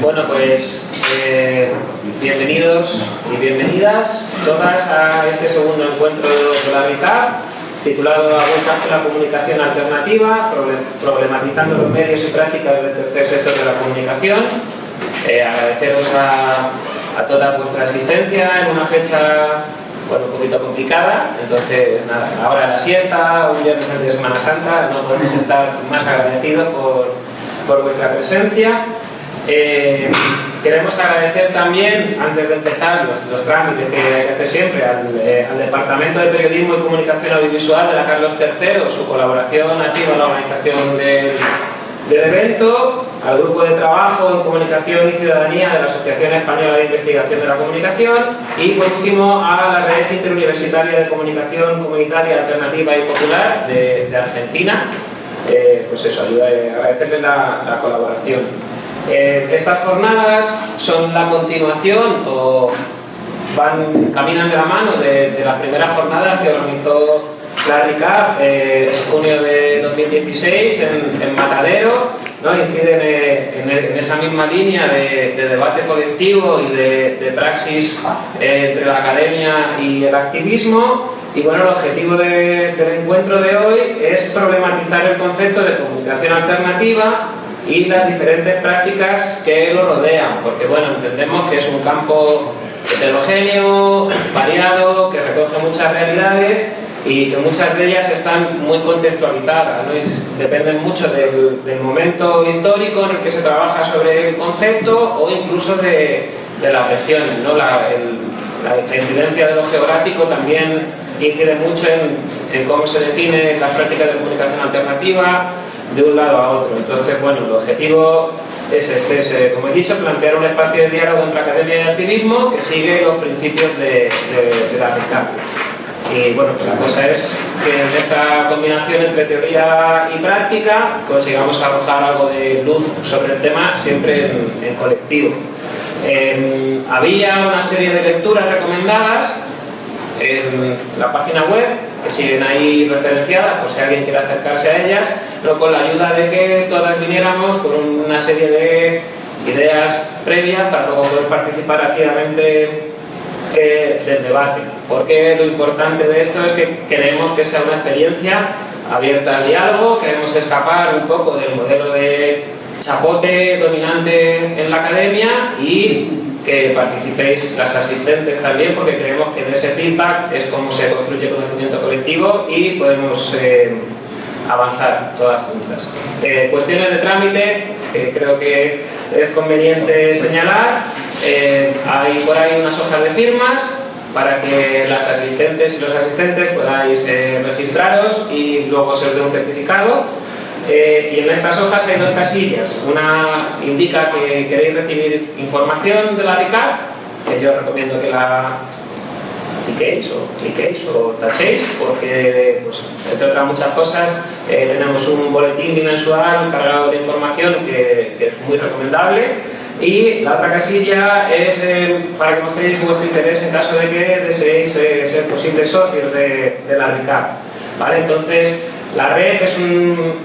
Bueno, pues bienvenidos y bienvenidas todas a este segundo encuentro de la RICAP, titulado A vuelta de la comunicación alternativa, problematizando los medios y prácticas del tercer sector de la comunicación. Agradeceros a toda vuestra asistencia en una fecha, bueno, un poquito complicada. Entonces, nada, ahora de la siesta, un viernes antes de Semana Santa, no podemos estar más agradecidos por vuestra presencia. Queremos agradecer también, antes de empezar los trámites que hay que hacer siempre, al Departamento de Periodismo y Comunicación Audiovisual de la Carlos III, su colaboración activa en la organización del evento, al Grupo de Trabajo en Comunicación y Ciudadanía de la Asociación Española de Investigación de la Comunicación y, por último, a la Red Interuniversitaria de Comunicación Comunitaria Alternativa y Popular de Argentina. Pues eso, ayuda a agradecerles la colaboración. Estas jornadas son la continuación o caminan de la mano de las primeras jornadas que organizó la RICAP en junio de 2016 en Matadero, ¿no? Inciden en esa misma línea de debate colectivo y de praxis entre la academia y el activismo. Y bueno, el objetivo del encuentro de hoy es problematizar el concepto de comunicación alternativa y las diferentes prácticas que lo rodean, porque bueno, entendemos que es un campo heterogéneo, variado, que recoge muchas realidades y que muchas de ellas están muy contextualizadas, ¿no? Y dependen mucho del momento histórico en el que se trabaja sobre el concepto o incluso de las regiones, ¿no? La incidencia de lo geográfico también incide mucho en cómo se define las prácticas de comunicación alternativa de un lado a otro. Entonces, bueno, el objetivo es este, como he dicho, plantear un espacio de diálogo entre academia y activismo que sigue los principios de la RICAP. Y bueno, pues la cosa es que en esta combinación entre teoría y práctica consigamos arrojar algo de luz sobre el tema, siempre en colectivo. Había una serie de lecturas recomendadas en la página web, que siguen ahí referenciadas por si alguien quiere acercarse a ellas, pero con la ayuda de que todas viniéramos con una serie de ideas previas para luego poder participar activamente del debate. Porque lo importante de esto es que queremos que sea una experiencia abierta al diálogo, queremos escapar un poco del modelo de chapote dominante en la academia y que participéis las asistentes también, porque creemos que en ese feedback es como se construye conocimiento colectivo y podemos avanzar todas juntas. Cuestiones de trámite, creo que es conveniente señalar. Hay por ahí unas hojas de firmas para que las asistentes y los asistentes podáis registraros y luego se os dé un certificado. Y en estas hojas hay dos casillas. Una indica que queréis recibir información de la RICAP, que yo recomiendo que la cliquéis o tachéis, porque pues, entre otras muchas cosas tenemos un boletín bimensual cargado de información que es muy recomendable. Y la otra casilla es para que mostréis vuestro interés en caso de que deseéis ser posibles socios de la RICAP, ¿vale? Entonces, la red es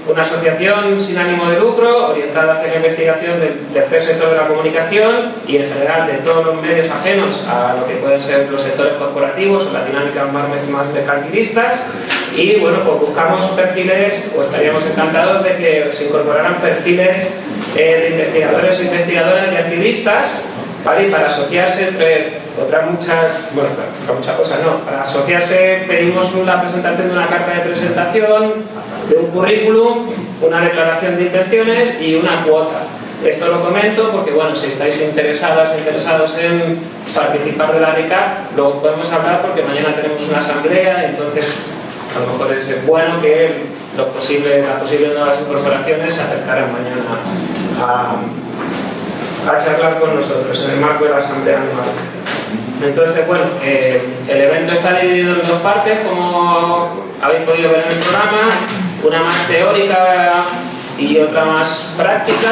una asociación sin ánimo de lucro orientada hacia la investigación del tercer sector de la comunicación y en general de todos los medios ajenos a lo que pueden ser los sectores corporativos o las dinámicas más mercantilistas. Y bueno, pues buscamos perfiles, o estaríamos encantados de que se incorporaran perfiles de investigadores e investigadoras y activistas, ¿vale? Y para asociarse, entre otras muchas, bueno, para muchas cosas no, para asociarse pedimos la presentación de una carta de presentación, de un currículum, una declaración de intenciones y una cuota. Esto lo comento porque, bueno, si estáis interesadas o interesados en participar de la RICAP, luego podemos hablar porque mañana tenemos una asamblea, entonces a lo mejor es bueno que las posibles nuevas incorporaciones se acercaran mañana a charlar con nosotros en el marco de la asamblea anual. Entonces, bueno, el evento está dividido en dos partes, como habéis podido ver en el programa, una más teórica y otra más práctica.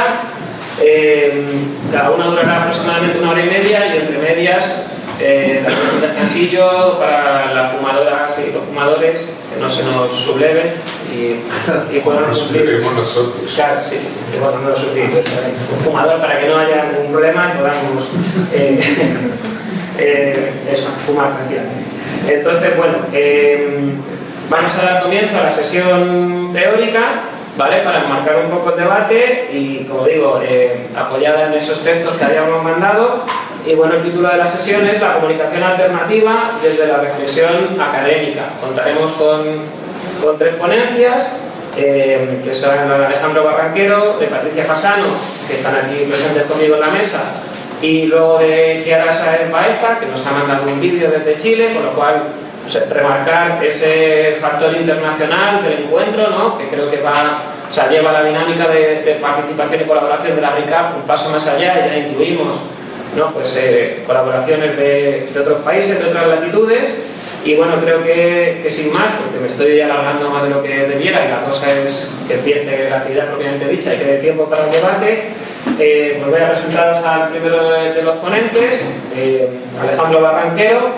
Cada una durará aproximadamente 1 hora y media y entre medias la sesión de descansillo para las fumadoras y los fumadores que no se nos subleven y bueno, nos sublevemos nosotros. Claro, sí, que bueno, no lo sublevemos, un fumador para que no haya ningún problema y podamos eso, fumar tranquilamente. Entonces, bueno, vamos a dar comienzo a la sesión teórica, ¿vale? Para enmarcar un poco el debate y, como digo, apoyada en esos textos que habíamos mandado. Y bueno, el título de la sesión es La comunicación alternativa desde la reflexión académica. Contaremos con 3 ponencias, que son la de Alejandro Barranquero, de Patricia Fasano, que están aquí presentes conmigo en la mesa, y luego de Chiara Sáenz Baeza, que nos ha mandado un vídeo desde Chile, con lo cual remarcar ese factor internacional del encuentro, ¿no? Que creo que lleva la dinámica de participación y colaboración de la RICAP un paso más allá, y ya incluimos, ¿no? Pues, colaboraciones de otros países, de otras latitudes. Y bueno, creo que sin más, porque me estoy ya alargando más de lo que debiera y la cosa es que empiece la actividad propiamente dicha y que dé tiempo para el debate, pues voy a presentaros al primero de los ponentes, Alejandro Barranquero.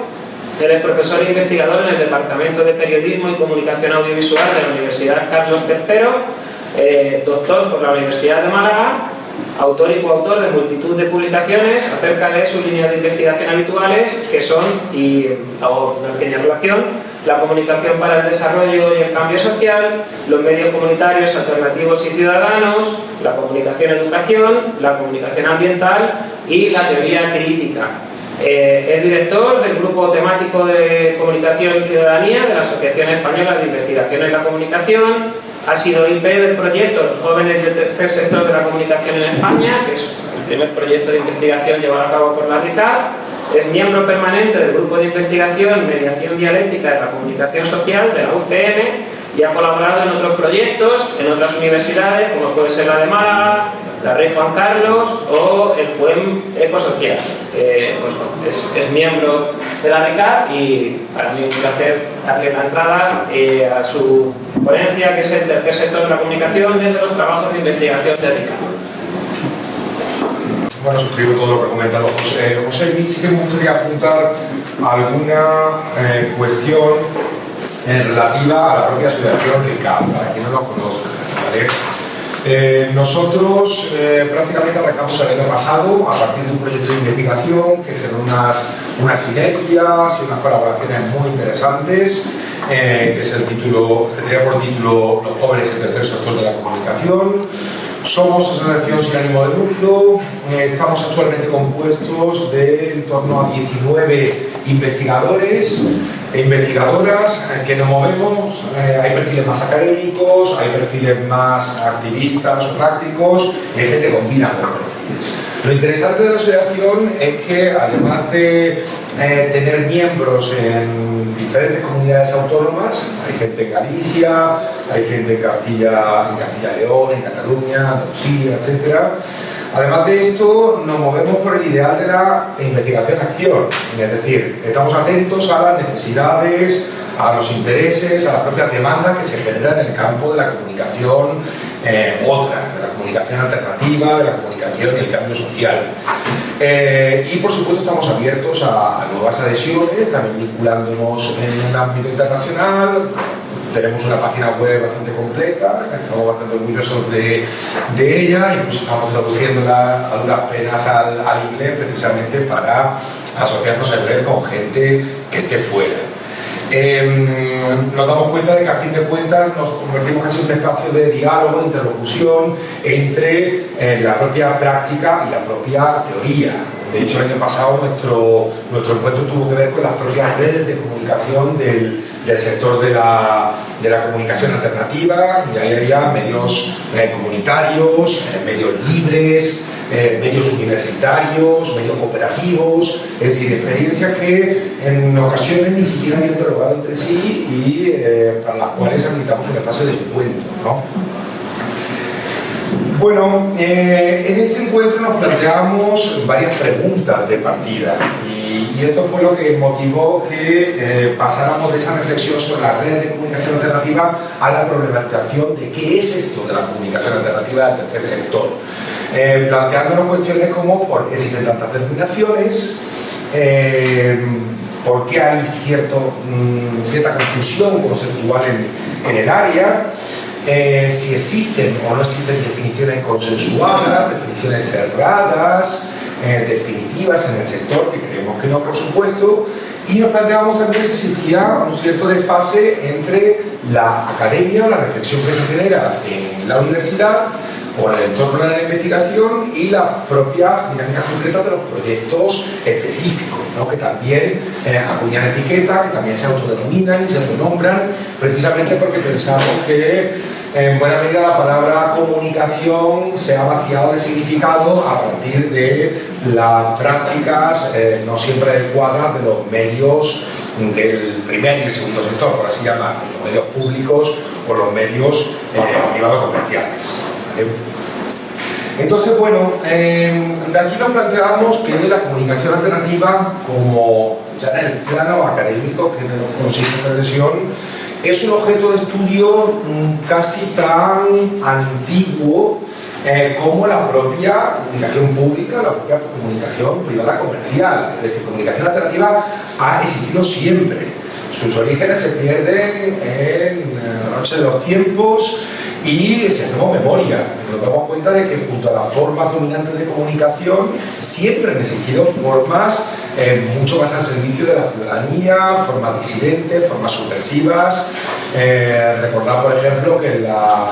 Él es profesor e investigador en el Departamento de Periodismo y Comunicación Audiovisual de la Universidad Carlos III, doctor por la Universidad de Málaga, autor y coautor de multitud de publicaciones acerca de sus líneas de investigación habituales, que son, y hago una pequeña relación, la comunicación para el desarrollo y el cambio social, los medios comunitarios alternativos y ciudadanos, la comunicación-educación, la comunicación ambiental y la teoría crítica. Es director del Grupo Temático de Comunicación y Ciudadanía de la Asociación Española de Investigación en la Comunicación. Ha sido IP del proyecto Los Jóvenes del Tercer Sector de la Comunicación en España, que es el primer proyecto de investigación llevado a cabo por la RICAP. Es miembro permanente del Grupo de Investigación Mediación Dialéctica de la Comunicación Social de la UCN y ha colaborado en otros proyectos en otras universidades, como puede ser la de Málaga, la Rey Juan Carlos o el FUEM Ecosocial. Pues, es miembro de la RICAP y para mí un placer darle la entrada a su ponencia, que es el tercer sector de la comunicación desde los trabajos de investigación de RICAP. Bueno, suscribo todo lo que ha comentado José. José, sí que me gustaría apuntar alguna cuestión relativa a la propia asociación RICAP, para quien no lo conozca, ¿vale? Nosotros prácticamente arrancamos el año pasado a partir de un proyecto de investigación que generó unas sinergias y unas colaboraciones muy interesantes, que es el título, que tenía por título Los jóvenes del tercer sector de la comunicación. Somos asociación sin ánimo de lucro, estamos actualmente compuestos de en torno a 19 investigadores e investigadoras que nos movemos. Hay perfiles más académicos, hay perfiles más activistas o prácticos y hay gente que combina ambos perfiles. Lo interesante de la asociación es que, además de tener miembros en diferentes comunidades autónomas, hay gente en Galicia, hay gente en Castilla y León, en Cataluña, Andalucía, etc. Además de esto, nos movemos por el ideal de la investigación-acción, es decir, estamos atentos a las necesidades, a los intereses, a las propias demandas que se generan en el campo de la comunicación de la comunicación alternativa, de la comunicación y el cambio social. Y por supuesto estamos abiertos a nuevas adhesiones, también vinculándonos en un ámbito internacional. Tenemos una página web bastante completa, estamos bastante orgullosos de ella, incluso estamos traduciéndola a duras penas al inglés precisamente para asociarnos a red con gente que esté fuera. Nos damos cuenta de que a fin de cuentas nos convertimos casi en un espacio de diálogo, interlocución entre la propia práctica y la propia teoría. De hecho, el año pasado nuestro encuentro tuvo que ver con las propias redes de comunicación del sector de la comunicación alternativa, y ahí había medios comunitarios, medios libres, medios universitarios, medios cooperativos, es decir, experiencias que en ocasiones ni siquiera habían dialogado entre sí y para las cuales habilitamos un espacio de encuentro, ¿no? Bueno, en este encuentro nos planteamos varias preguntas de partida y esto fue lo que motivó que pasáramos de esa reflexión sobre la red de comunicación alternativa a la problematización de qué es esto de la comunicación alternativa del tercer sector. Planteándonos cuestiones como por qué existen tantas denominaciones, por qué hay cierta confusión conceptual en el área, si existen o no existen definiciones consensuadas, definiciones cerradas, definitivas en el sector, que creemos que no, por supuesto, y nos planteamos también si existía un cierto desfase entre la academia, la reflexión que se genera en la universidad o en el entorno de la investigación y las propias dinámicas concretas de los proyectos específicos, ¿no? Que también acuñan etiquetas, que también se autodenominan y se autonombran, precisamente porque pensamos que en buena medida la palabra comunicación se ha vaciado de significado a partir de las prácticas no siempre adecuadas de los medios del primer y el segundo sector, por así llamarlo, los medios públicos o los medios privados comerciales. Entonces, bueno, de aquí nos planteamos que la comunicación alternativa, como ya en el plano académico, que no consiste en prevención, es un objeto de estudio casi tan antiguo como la propia comunicación pública, la propia comunicación privada comercial. Es decir, comunicación alternativa ha existido siempre. Sus orígenes se pierden en la noche de los tiempos y si hacemos memoria, nos damos cuenta de que junto a las formas dominantes de comunicación siempre han existido formas mucho más al servicio de la ciudadanía, formas disidentes, formas subversivas. Recordad, por ejemplo, que en la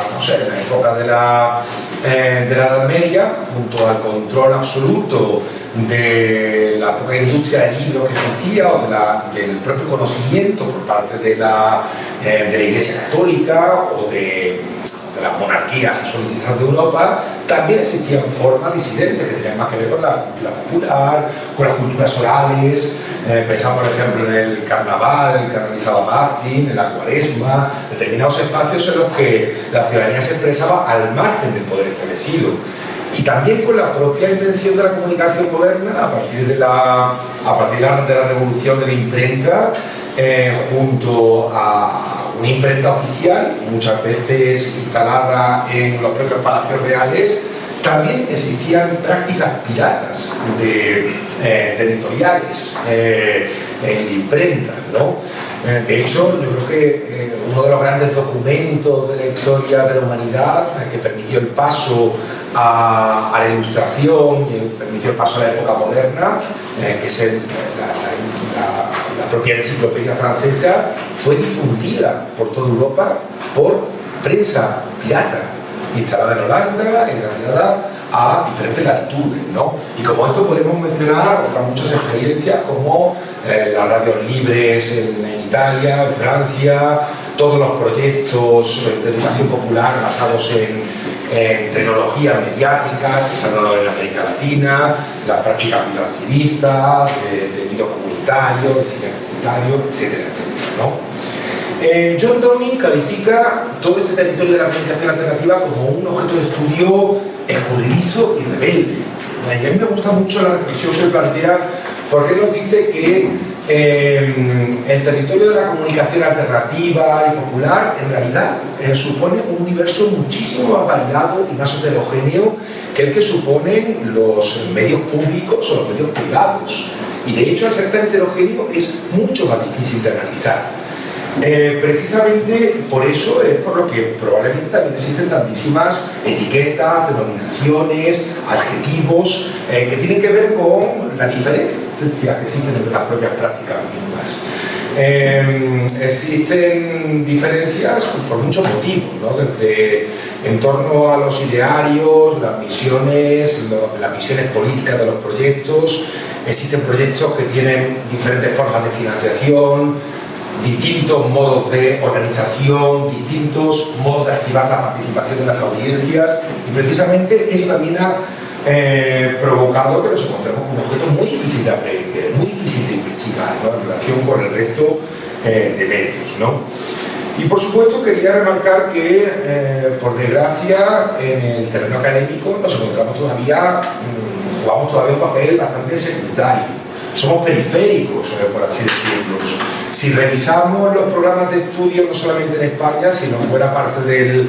época de la Edad Media, junto al control absoluto de la poca industria del libro que existía o del propio conocimiento por parte de la Iglesia Católica o de las monarquías absolutistas de Europa, también existían formas disidentes que tenían más que ver con la cultura popular, con las culturas orales. Pensamos, por ejemplo, en el carnaval, que organizaba Martín, en la cuaresma, determinados espacios en los que la ciudadanía se expresaba al margen del poder establecido. Y también con la propia invención de la comunicación moderna, a partir de la revolución de la imprenta, junto a una imprenta oficial, muchas veces instalada en los propios palacios reales, también existían prácticas piratas de editoriales en imprenta, ¿no? De hecho, yo creo que uno de los grandes documentos de la historia de la humanidad que permitió el paso a la ilustración y permitió el paso a la época moderna, que es la propia enciclopedia francesa, fue difundida por toda Europa por prensa pirata, instalada en Holanda y enviada a diferentes latitudes, ¿no? Y como esto podemos mencionar otras muchas experiencias como las radios libres en Italia, en Francia, todos los proyectos de educación popular basados en tecnologías mediáticas, que se han dado en América Latina, las prácticas videoactivistas, de video comunitario, de cine comunitario, etcétera, etcétera, ¿no? John Downing califica todo este territorio de la comunicación alternativa como un objeto de estudio escurridizo y rebelde. Y a mí me gusta mucho la reflexión que plantea, porque él nos dice que el territorio de la comunicación alternativa y popular en realidad supone un universo muchísimo más variado y más heterogéneo que el que suponen los medios públicos o los medios privados. Y de hecho, al ser tan heterogéneo, es mucho más difícil de analizar. Precisamente por eso es por lo que probablemente también existen tantísimas etiquetas, denominaciones, adjetivos que tienen que ver con la diferencia que existen entre las propias prácticas mismas. Existen diferencias por muchos motivos, ¿no? Desde en torno a los idearios, las misiones políticas de los proyectos. Existen proyectos que tienen diferentes formas de financiación, distintos modos de organización, distintos modos de activar la participación de las audiencias, y precisamente eso también ha provocado que nos encontremos con un objeto muy difícil de aprender, muy difícil de investigar, ¿no? En relación con el resto de medios, ¿no? Y por supuesto quería remarcar que, por desgracia, en el terreno académico nos encontramos todavía, jugamos todavía un papel bastante secundario. Somos periféricos, por así decirlo. Si revisamos los programas de estudio, no solamente en España, sino en buena parte del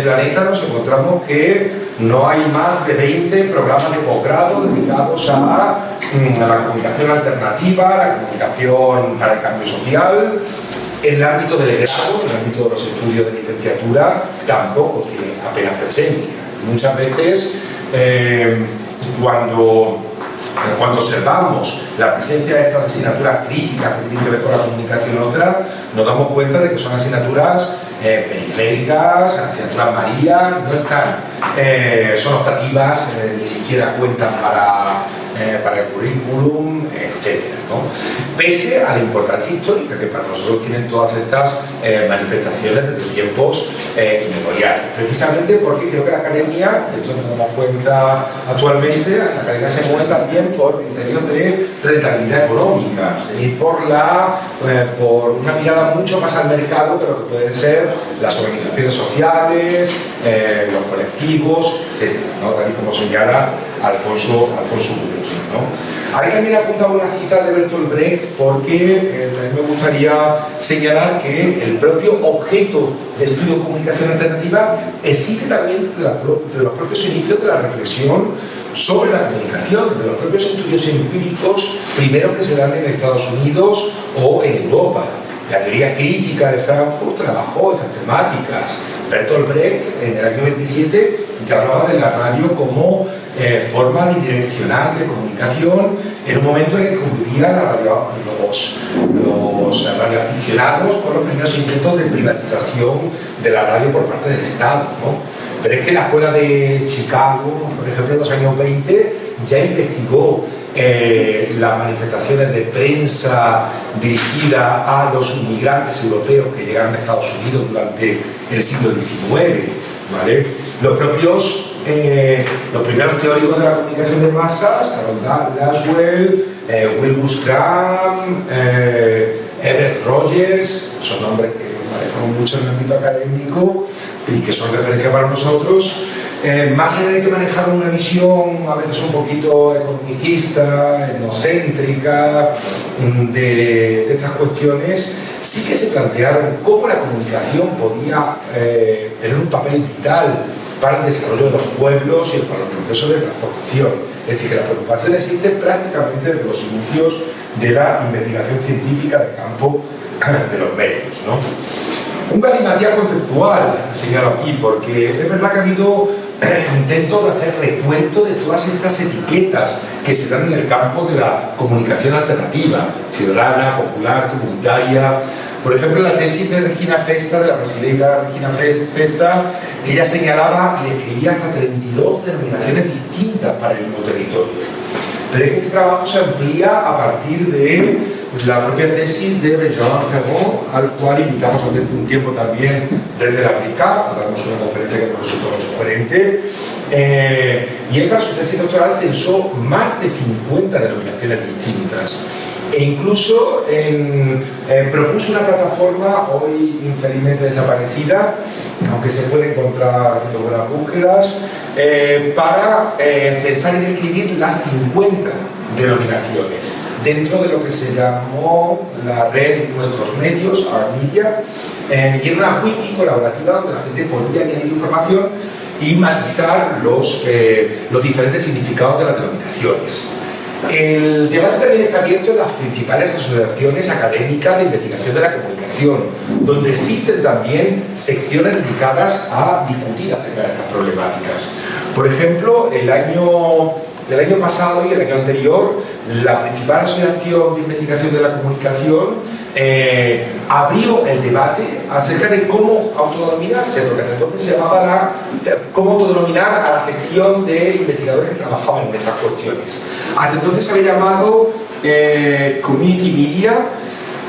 planeta, nos encontramos que no hay más de 20 programas de posgrado dedicados a la comunicación alternativa, la comunicación para el cambio social. En el ámbito del grado, en el ámbito de los estudios de licenciatura, tampoco tiene apenas presencia. Muchas veces, cuando observamos la presencia de estas asignaturas críticas que tienen que ver con la comunicación otra, nos damos cuenta de que son asignaturas periféricas, asignaturas María, no están, son optativas, ni siquiera cuentan para el currículum, etc., ¿no? Pese a la importancia histórica que para nosotros tienen todas estas manifestaciones desde tiempos inmemoriales. Precisamente porque creo que la academia, esto nos damos cuenta actualmente, la academia se mueve también por criterios de rentabilidad económica y por una mirada mucho más al mercado que lo que pueden ser las organizaciones sociales, los colectivos, etc., ¿no? Tal y como señala Alfonso Gudrunsen, ¿no? Ahí también apuntaba una cita de Bertolt Brecht porque me gustaría señalar que el propio objeto de estudio de comunicación alternativa existe también de los propios inicios de la reflexión sobre la comunicación, de los propios estudios empíricos, primero que se dan en Estados Unidos o en Europa. La teoría crítica de Frankfurt trabajó estas temáticas. Bertolt Brecht, en el año 27, ya hablaba de la radio como forma bidireccional de comunicación en un momento en el que convivían los radioaficionados con los primeros intentos de privatización de la radio por parte del Estado, ¿no? Pero es que la escuela de Chicago, por ejemplo, en los años 20, ya investigó las manifestaciones de prensa dirigida a los inmigrantes europeos que llegaron a Estados Unidos durante el siglo XIX, ¿vale? Los primeros teóricos de la comunicación de masas, Harold Laswell, Wilbur Graham, Everett Rogers, son nombres que manejamos mucho en el ámbito académico y que son referencia para nosotros. Más allá de que manejaron una visión a veces un poquito economicista, etnocéntrica de estas cuestiones, sí que se plantearon cómo la comunicación podía tener un papel vital para el desarrollo de los pueblos y para los procesos de transformación. Es decir, que la preocupación existe prácticamente desde los inicios de la investigación científica del campo de los medios, ¿no? Un galimatías conceptual, señalo aquí, porque es verdad que ha habido intentos de hacer recuento de todas estas etiquetas que se dan en el campo de la comunicación alternativa, ciudadana, popular, comunitaria. Por ejemplo, en la tesis de Regina Festa, de la brasileña Regina Festa, ella señalaba y describía hasta 32 denominaciones distintas para el mismo territorio. Pero es que este trabajo se amplía a partir de la propia tesis de Benjamin Ferrand, al cual invitamos hace un tiempo también desde la APRICA, a darnos una conferencia que nos resultó muy sugerente. Y él, para su tesis doctoral, censó más de 50 denominaciones distintas. E incluso propuso una plataforma, hoy infelizmente desaparecida, aunque se puede encontrar haciendo buenas búsquedas, para censar y describir las 50 denominaciones dentro de lo que se llamó la red Nuestros Medios, Our Media, y era una wiki colaborativa donde la gente podía añadir información y matizar los diferentes significados de las denominaciones. El debate también está abierto en las principales asociaciones académicas de investigación de la comunicación, donde existen también secciones dedicadas a discutir acerca de estas problemáticas. Por ejemplo, el año pasado y el año anterior, la principal asociación de investigación de la comunicación abrió el debate acerca de cómo autodenominarse, porque hasta entonces se llamaba cómo autodenominar a la sección de investigadores que trabajaban en estas cuestiones. Hasta entonces se había llamado Community Media.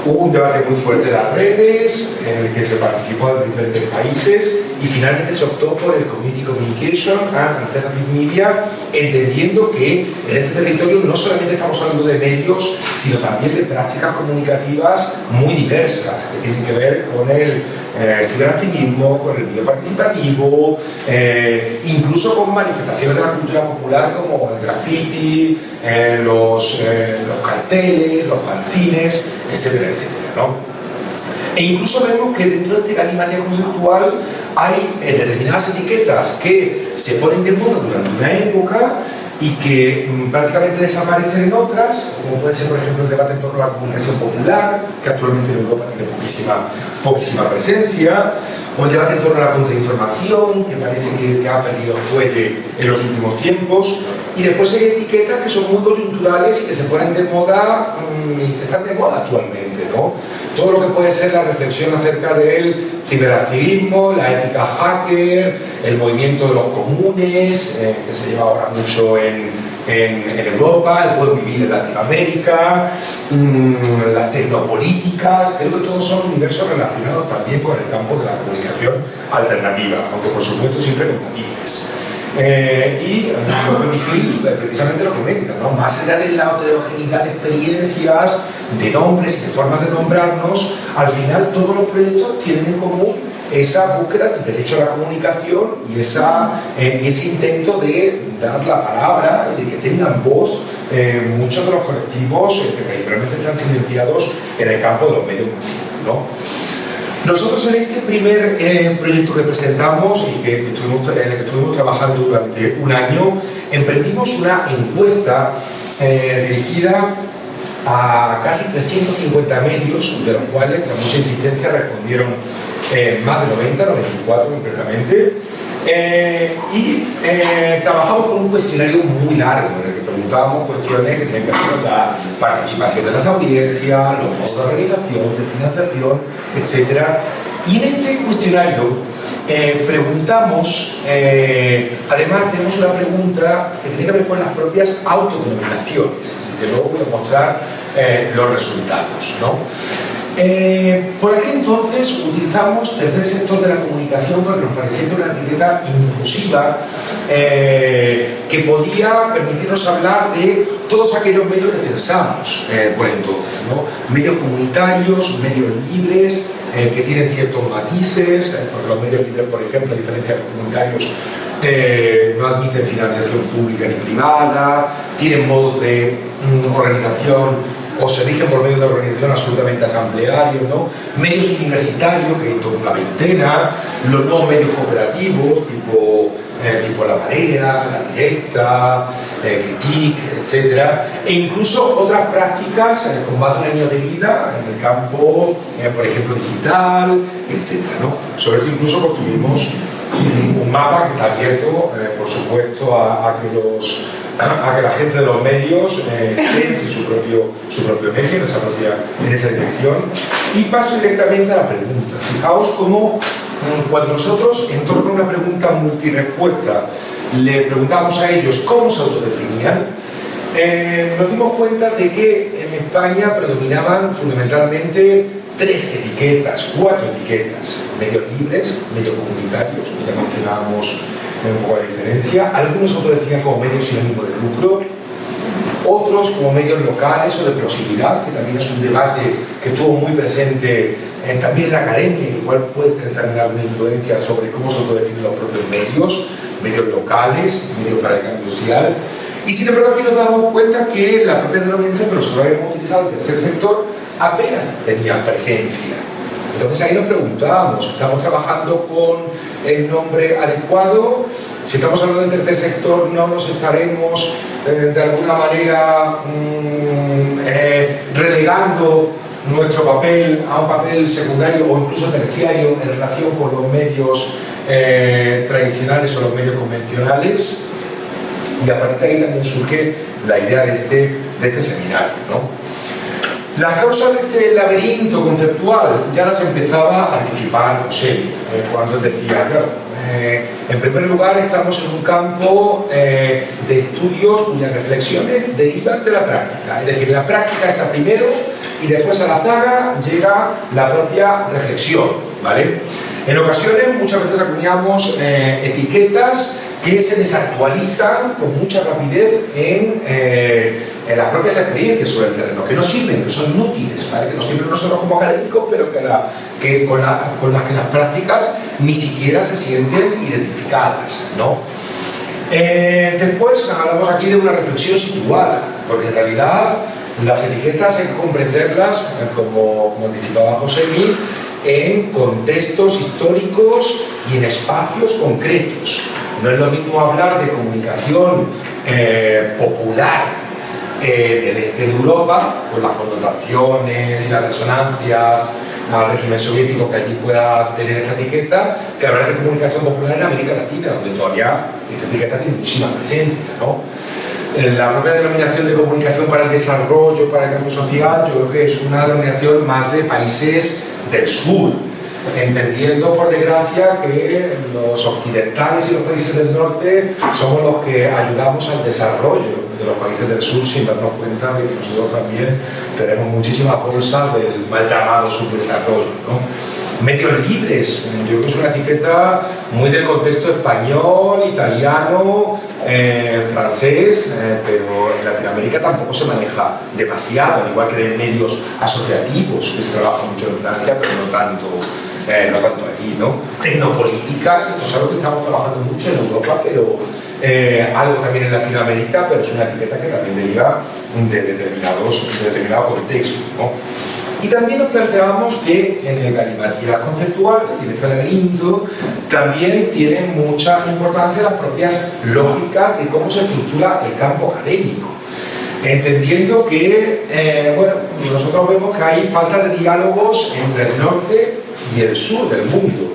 Hubo un debate muy fuerte en las redes, en el que se participó en diferentes países y finalmente se optó por el Community Communication and Alternative Media, entendiendo que en este territorio no solamente estamos hablando de medios, sino también de prácticas comunicativas muy diversas, que tienen que ver con el ciberactivismo, con el video participativo, incluso con manifestaciones de la cultura popular como el graffiti, los carteles, los fanzines, etcétera, etcétera, ¿no? E incluso vemos que dentro de este galimatías conceptual hay determinadas etiquetas que se ponen de moda durante una época y que prácticamente desaparecen en otras, como puede ser por ejemplo el debate en torno a la comunicación popular, que actualmente en Europa tiene poquísima presencia, o el debate en torno a la contrainformación, que parece que ha perdido fuelle en los últimos tiempos, y después hay etiquetas que son muy coyunturales y que se ponen de moda, y que están de moda actualmente, ¿no? Todo lo que puede ser la reflexión acerca del ciberactivismo, la ética hacker, el movimiento de los comunes, que se lleva ahora mucho en Europa, el buen vivir en Latinoamérica, las tecnopolíticas, creo que todos son universos relacionados también con el campo de la comunicación alternativa, aunque por supuesto siempre con matices. Y precisamente lo comenta, ¿no? Más allá de la heterogeneidad de experiencias, de nombres y de formas de nombrarnos, al final todos los proyectos tienen en común esa búsqueda del derecho a la comunicación y ese intento de dar la palabra y de que tengan voz muchos de los colectivos que tradicionalmente están silenciados en el campo de los medios masivos, ¿no? Nosotros en este primer proyecto que presentamos y en el que estuvimos trabajando durante un año, emprendimos una encuesta dirigida a casi 350 medios, de los cuales, tras mucha insistencia, respondieron más de 90, 94 concretamente, y trabajamos con un cuestionario muy largo en el que preguntábamos cuestiones que tienen que ver con la participación de las audiencias, los modos de organización, de financiación, etc. Y en este cuestionario preguntamos, además tenemos una pregunta que tiene que ver con las propias autodenominaciones, y que luego voy a mostrar los resultados, ¿no? Por aquel entonces utilizamos tercer sector de la comunicación porque nos parecía una etiqueta inclusiva que podía permitirnos hablar de todos aquellos medios que pensamos por entonces, ¿no? Medios comunitarios, medios libres, que tienen ciertos matices, porque los medios libres, por ejemplo, a diferencia de los comunitarios, no admiten financiación pública ni privada, tienen modos de organización o se rigen por medio de organización absolutamente asamblearios, ¿no? Medios universitarios, que hay en torno a una veintena, los nuevos medios cooperativos, tipo La Marea, La Directa, Critique, etc. E incluso otras prácticas con más de un año de vida en el campo, por ejemplo, digital, etc., ¿no? Sobre esto incluso construimos un mapa que está abierto, por supuesto, a que la gente de los medios piense su propio medio en esa dirección. Y paso directamente a la pregunta. Fijaos cómo cuando nosotros, en torno a una pregunta multirespuesta, le preguntamos a ellos cómo se autodefinían, nos dimos cuenta de que en España predominaban fundamentalmente cuatro etiquetas: medios libres, medios comunitarios, que ya mencionábamos un poco la diferencia, algunos se autodefinían como medios sin ánimo de lucro, otros como medios locales o de proximidad, que también es un debate que estuvo muy presente también en la academia, que igual puede tener también alguna influencia sobre cómo se autodefinen los propios medios locales, medios para el cambio social. Y sin embargo aquí nos damos cuenta que la propia denominación que nosotros habíamos utilizado, el tercer sector, apenas tenía presencia. Entonces ahí nos preguntábamos, ¿estamos trabajando con el nombre adecuado? Si estamos hablando del tercer sector, ¿no nos estaremos de alguna manera relegando nuestro papel a un papel secundario o incluso terciario en relación con los medios tradicionales o los medios convencionales? Y a partir de ahí también surge la idea de este seminario, ¿no? Las causas de este laberinto conceptual ya las empezaba a anticipar José, cuando decía, claro, en primer lugar estamos en un campo de estudios cuyas reflexiones derivan de la práctica, es decir, la práctica está primero y después a la zaga llega la propia reflexión, ¿vale? En ocasiones muchas veces acuñamos etiquetas que se desactualizan con mucha rapidez en las propias experiencias sobre el terreno, que no sirven, que son inútiles, ¿vale? Que no sirven nosotros como académicos, pero con las que las prácticas ni siquiera se sienten identificadas, ¿no? Después hablamos aquí de una reflexión situada, porque en realidad las etiquetas hay que comprenderlas, como anticipaba José Mí, en contextos históricos y en espacios concretos. No es lo mismo hablar de comunicación popular en el este de Europa, con las connotaciones y las resonancias al régimen soviético que allí pueda tener esta etiqueta, que hablar de comunicación popular en América Latina, donde todavía esta etiqueta tiene muchísima presencia, ¿no? La propia denominación de comunicación para el desarrollo, para el cambio social, yo creo que es una denominación más de países del sur, entendiendo por desgracia que los occidentales y los países del norte somos los que ayudamos al desarrollo de los países del sur sin darnos cuenta de que nosotros también tenemos muchísimas bolsas del mal llamado subdesarrollo, ¿no? Medios libres, yo creo que es una etiqueta muy del contexto español, italiano, francés, pero en Latinoamérica tampoco se maneja demasiado, al igual que de medios asociativos, que se trabaja mucho en Francia, pero no tanto allí, ¿no? Tecnopolíticas, esto es algo que estamos trabajando mucho en Europa, pero algo también en Latinoamérica, pero es una etiqueta que también deriva de determinado contexto, ¿no? Y también nos planteábamos que en el galimatías conceptual y el laberinto también tienen mucha importancia las propias lógicas de cómo se estructura el campo académico. Entendiendo que, bueno, nosotros vemos que hay falta de diálogos entre el norte y el sur del mundo.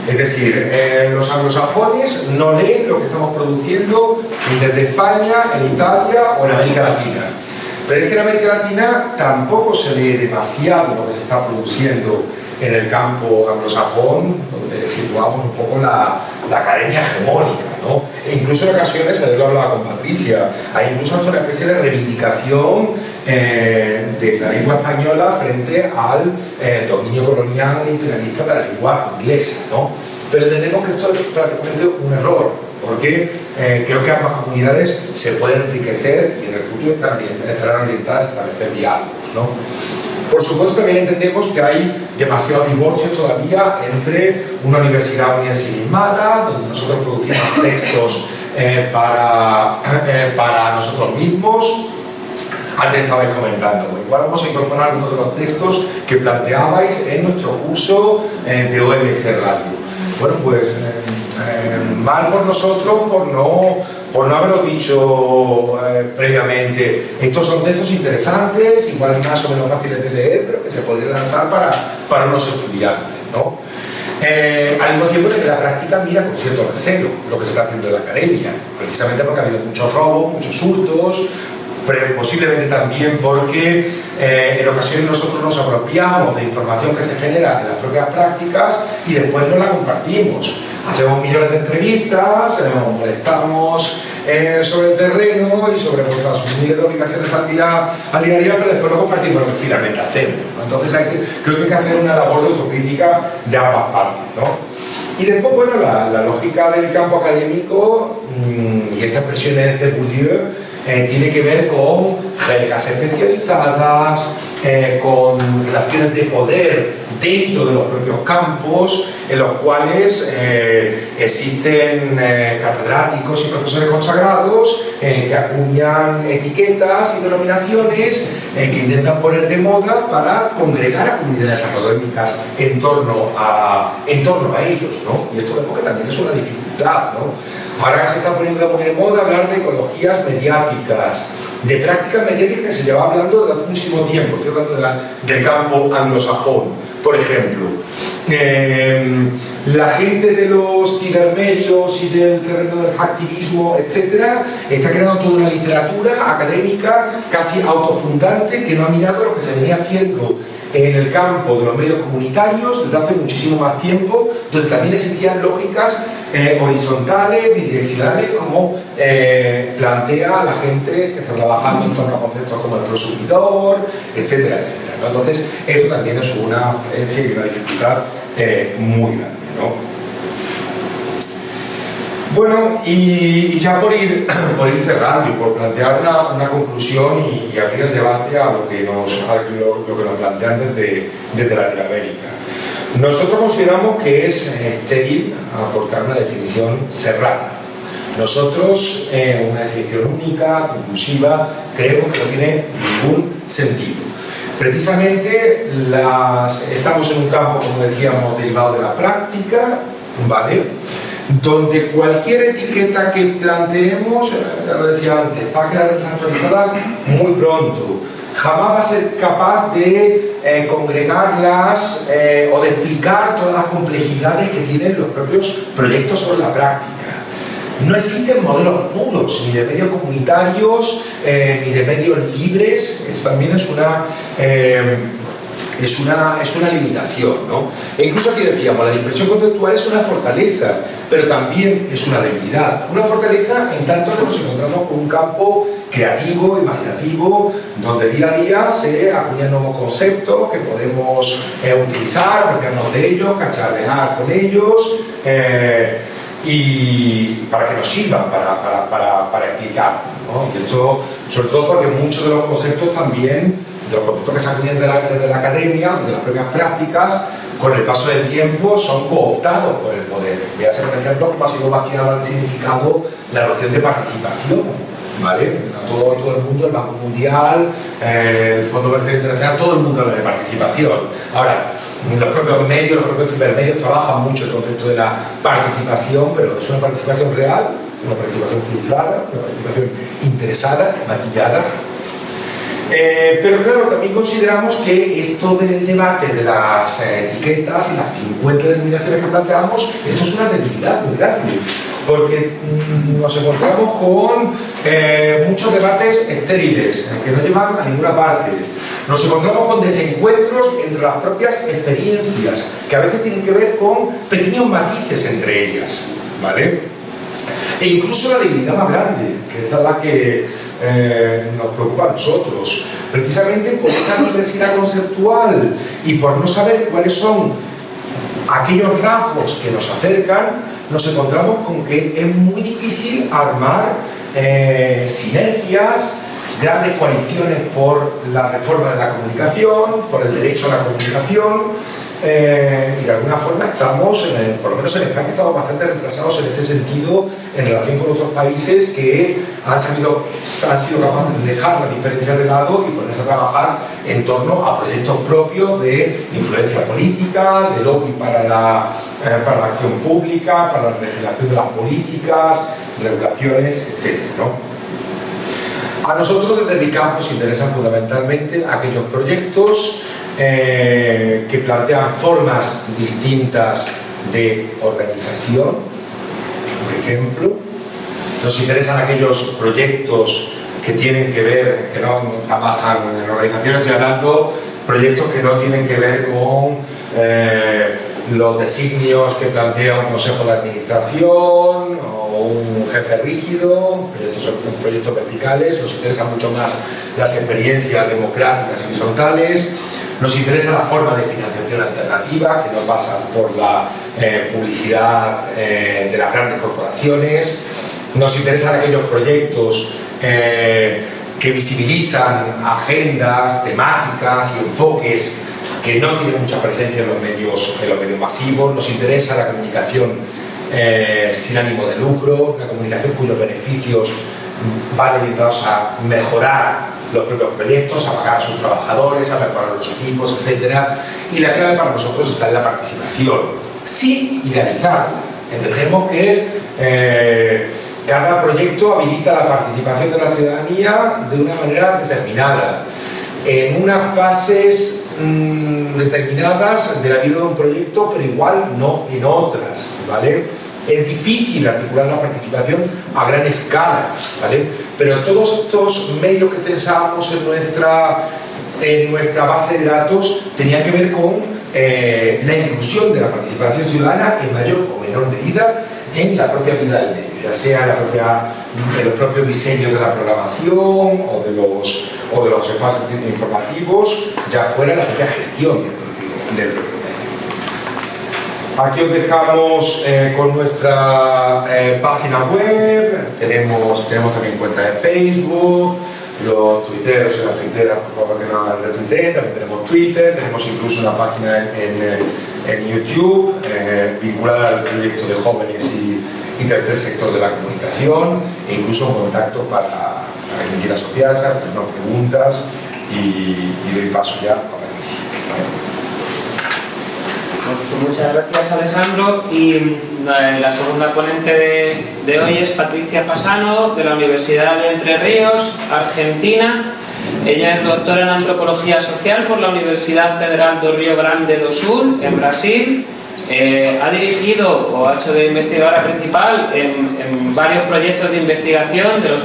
Es decir, los anglosajones no leen lo que estamos produciendo desde España, en Italia o en América Latina. Pero es que en América Latina tampoco se lee demasiado lo que se está produciendo en el campo anglosajón, donde situamos un poco la academia hegemónica, ¿no? E incluso en ocasiones, ayer lo hablaba con Patricia, hay incluso hasta una especie de reivindicación de la lengua española frente al dominio colonial e imperialista de la lengua inglesa, ¿no? Pero entendemos que esto es prácticamente un error, porque creo que ambas comunidades se pueden enriquecer y en el futuro estarán orientadas a establecer diálogos, ¿no? Por supuesto, también entendemos que hay demasiados divorcios todavía entre una universidad unida en sí misma, donde nosotros producimos textos para nosotros mismos. Antes estabais comentando, igual vamos a incorporar algunos de los textos que planteabais en nuestro curso de OMS Radio. Bueno, pues mal por nosotros por no haberlo dicho previamente. Estos son textos interesantes, igual más o menos fáciles de leer, pero que se podrían lanzar para unos estudiantes, ¿no? Al mismo tiempo que la práctica mira con cierto recelo lo que se está haciendo en la academia, precisamente porque ha habido muchos robos, muchos hurtos, pero posiblemente también porque en ocasiones nosotros nos apropiamos de información que se genera en las propias prácticas y después no la compartimos. Hacemos millones de entrevistas, molestamos sobre el terreno y sobre nuestras miles de obligaciones al día, pero después no compartimos lo que finalmente hacemos, ¿no? Entonces creo que hay que hacer una labor de autocrítica de ambas partes, ¿no? Y después, bueno, la lógica del campo académico y esta expresión de Bourdieu tiene que ver con jergas especializadas, con relaciones de poder dentro de los propios campos, en los cuales existen catedráticos y profesores consagrados que acuñan etiquetas y denominaciones que intentan poner de moda para congregar a comunidades académicas en torno a ellos, ¿no? Y esto vemos que también es una dificultad, ¿no? Ahora se está poniendo muy de moda hablar de ecologías mediáticas, de prácticas mediáticas que se lleva hablando desde hace muchísimo tiempo. Estoy hablando del campo anglosajón. Por ejemplo, la gente de los cibermedios y del terreno del hacktivismo, etcétera, está creando toda una literatura académica casi autofundante que no ha mirado lo que se venía haciendo en el campo de los medios comunitarios desde hace muchísimo más tiempo, donde también existían lógicas horizontales, bidireccionales, como plantea la gente que está trabajando en torno a conceptos como el prosumidor, etcétera, etcétera, ¿no? Entonces, esto también es una falencia y una dificultad muy grande, ¿no? Bueno, y ya por ir cerrando y por plantear una conclusión y abrir el debate a lo que nos plantean desde Latinoamérica. Nosotros consideramos que es estéril aportar una definición cerrada. Nosotros, una definición única, inclusiva, creemos que no tiene ningún sentido. Precisamente estamos en un campo, como decíamos, derivado de la práctica, ¿vale? Donde cualquier etiqueta que planteemos, ya lo decía antes, va a quedar desactualizada muy pronto. Jamás va a ser capaz de congregarlas o de explicar todas las complejidades que tienen los propios proyectos sobre la práctica. No existen modelos puros, ni de medios comunitarios, ni de medios libres. Esto también es una limitación, ¿no? E incluso aquí decíamos, la dispersión conceptual es una fortaleza, pero también es una debilidad. Una fortaleza en tanto que nos encontramos con un campo creativo, imaginativo, donde día a día se acuñan nuevos conceptos que podemos utilizar, aplicarnos de ellos, cacharrear con ellos, y para que nos sirvan para explicar, ¿no? Y esto, sobre todo porque muchos de los conceptos también, de los conceptos que se acuñan desde la academia, de las propias prácticas, con el paso del tiempo son cooptados por el poder. Véase, por ejemplo, cómo ha sido vaciada de significado la noción de participación, ¿vale? Todo el mundo, el Banco Mundial, el Fondo Monetario Internacional, todo el mundo habla de participación. Ahora, los propios medios, los propios cibermedios trabajan mucho el concepto de la participación, pero es una participación real, una participación filtrada, una participación interesada, maquillada. Pero claro, también consideramos que esto del debate de las etiquetas y las 50 denominaciones que planteamos, esto es una debilidad muy grande, porque nos encontramos con muchos debates estériles que no llevan a ninguna parte. Nos encontramos con desencuentros entre las propias experiencias, que a veces tienen que ver con pequeños matices entre ellas, ¿vale? E incluso la debilidad más grande, que es la que nos preocupa a nosotros, precisamente por esa diversidad conceptual y por no saber cuáles son aquellos rasgos que nos acercan, nos encontramos con que es muy difícil armar sinergias, grandes coaliciones por la reforma de la comunicación, por el derecho a la comunicación, y de alguna forma estamos, por lo menos en España, estamos bastante retrasados en este sentido en relación con otros países que han sido capaces de dejar las diferencias de lado y ponerse a trabajar en torno a proyectos propios de influencia política, de lobby para la acción pública, para la regeneración de las políticas, regulaciones, etc., ¿no? A nosotros desde RICAP nos interesan fundamentalmente aquellos proyectos que plantean formas distintas de organización, por ejemplo. Nos interesan aquellos proyectos que tienen que ver, que no trabajan en organizaciones, estoy hablando proyectos que no tienen que ver con los designios que plantea un consejo de administración o un jefe rígido. Son proyectos verticales. Nos interesan mucho más las experiencias democráticas y horizontales. Nos interesa la forma de financiación alternativa, que no pasa por la publicidad de las grandes corporaciones. Nos interesan aquellos proyectos que visibilizan agendas, temáticas y enfoques que no tienen mucha presencia en los medios masivos. Nos interesa la comunicación sin ánimo de lucro, la comunicación cuyos beneficios van orientados a mejorar los propios proyectos, a pagar a sus trabajadores, a mejorar los equipos, etc. Y la clave para nosotros está en la participación, sin idealizarla. Entendemos que cada proyecto habilita la participación de la ciudadanía de una manera determinada, en unas fases determinadas de la vida de un proyecto, pero igual no en otras, ¿vale? Es difícil articular la participación a gran escala, ¿vale? Pero todos estos medios que pensábamos en nuestra base de datos tenían que ver con la inclusión de la participación ciudadana en mayor o menor medida en la propia vida del medio, ya sea en los propios diseños de la programación o de los espacios informativos, ya fuera la propia gestión del propio medio. Aquí os dejamos con nuestra página web, tenemos también cuenta de Facebook, los tuiteros y las tuiteras, por favor, que nos retuiteen, también tenemos Twitter, tenemos incluso una página en YouTube vinculada al proyecto de jóvenes y tercer sector de la comunicación, e incluso un contacto para quien quiera asociarse, hacernos preguntas y doy paso ya a Patricia. Muchas gracias, Alejandro. Y la segunda ponente de hoy es Patricia Fasano, de la Universidad de Entre Ríos, Argentina. Ella es doctora en Antropología Social por la Universidad Federal do Rio Grande do Sul, en Brasil. Ha dirigido o ha hecho de investigadora principal en varios proyectos de investigación, entre los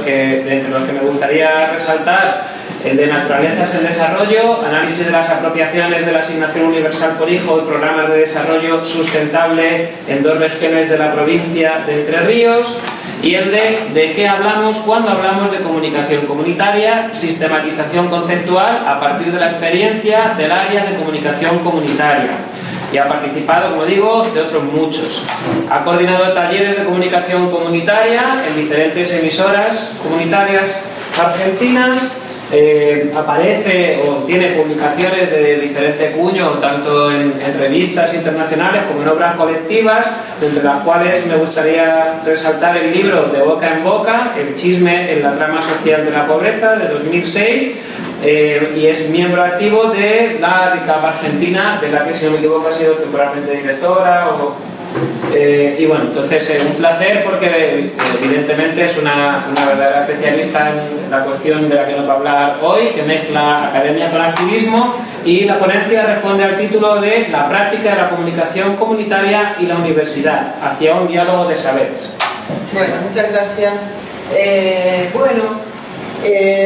que me gustaría resaltar el de Naturalezas en Desarrollo, análisis de las apropiaciones de la asignación universal por hijo y programas de desarrollo sustentable en 2 regiones de la provincia de Entre Ríos, y el de qué hablamos cuando hablamos de comunicación comunitaria, sistematización conceptual a partir de la experiencia del área de comunicación comunitaria. Y ha participado, como digo, de otros muchos. Ha coordinado talleres de comunicación comunitaria en diferentes emisoras comunitarias argentinas. Aparece o tiene publicaciones de diferente cuño, tanto en revistas internacionales como en obras colectivas, entre las cuales me gustaría resaltar el libro De boca en boca, el chisme en la trama social de la pobreza, de 2006, y es miembro activo de la RICAP Argentina, de la que, si no me equivoco, ha sido temporalmente directora. Y bueno, entonces un placer, porque evidentemente es una verdadera especialista en la cuestión de la que nos va a hablar hoy, que mezcla academia con activismo, y la ponencia responde al título de La práctica de la comunicación comunitaria y la universidad, hacia un diálogo de saberes. Bueno, muchas gracias.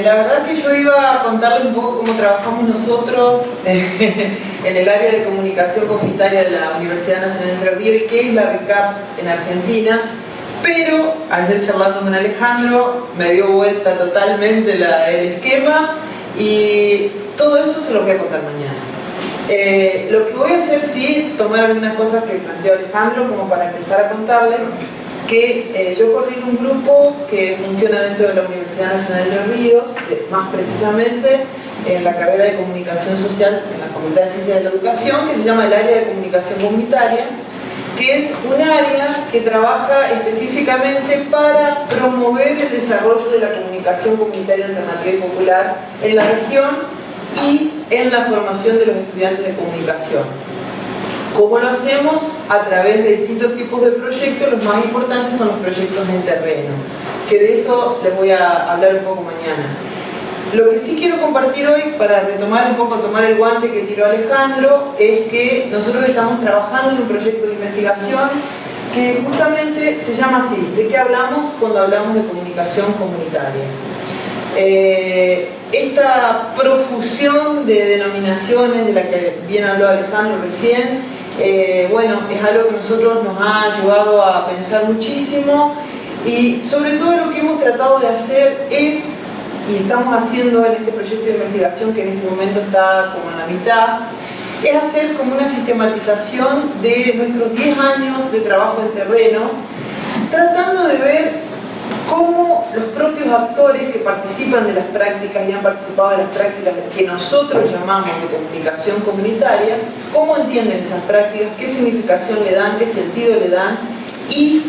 La verdad que yo iba a contarles un poco cómo trabajamos nosotros en el área de comunicación comunitaria de la Universidad Nacional de Entre Ríos y qué es la RICAP en Argentina, pero ayer charlando con Alejandro me dio vuelta totalmente el esquema y todo eso se lo voy a contar mañana. Lo que voy a hacer, sí, tomar algunas cosas que planteó Alejandro como para empezar a contarles que yo coordino un grupo que funciona dentro de la Universidad Nacional de Entre Ríos, más precisamente en la carrera de Comunicación Social en la Facultad de Ciencias de la Educación, que se llama el área de comunicación comunitaria, que es un área que trabaja específicamente para promover el desarrollo de la comunicación comunitaria alternativa y popular en la región y en la formación de los estudiantes de comunicación. ¿Cómo lo hacemos? A través de distintos tipos de proyectos. Los más importantes son los proyectos en terreno, que de eso les voy a hablar un poco mañana. Lo que sí quiero compartir hoy, para retomar un poco, tomar el guante que tiró Alejandro, es que nosotros estamos trabajando en un proyecto de investigación que justamente se llama así: ¿de qué hablamos cuando hablamos de comunicación comunitaria? Esta profusión de denominaciones de la que bien habló Alejandro recién, bueno, es algo que nosotros nos ha llevado a pensar muchísimo, y sobre todo lo que hemos tratado de hacer es, y estamos haciendo en este proyecto de investigación que en este momento está como en la mitad, es hacer como una sistematización de nuestros 10 años de trabajo en terreno, tratando de ver cómo los propios actores que participan de las prácticas y han participado de las prácticas que nosotros llamamos de comunicación comunitaria, cómo entienden esas prácticas, qué significación le dan, qué sentido le dan, y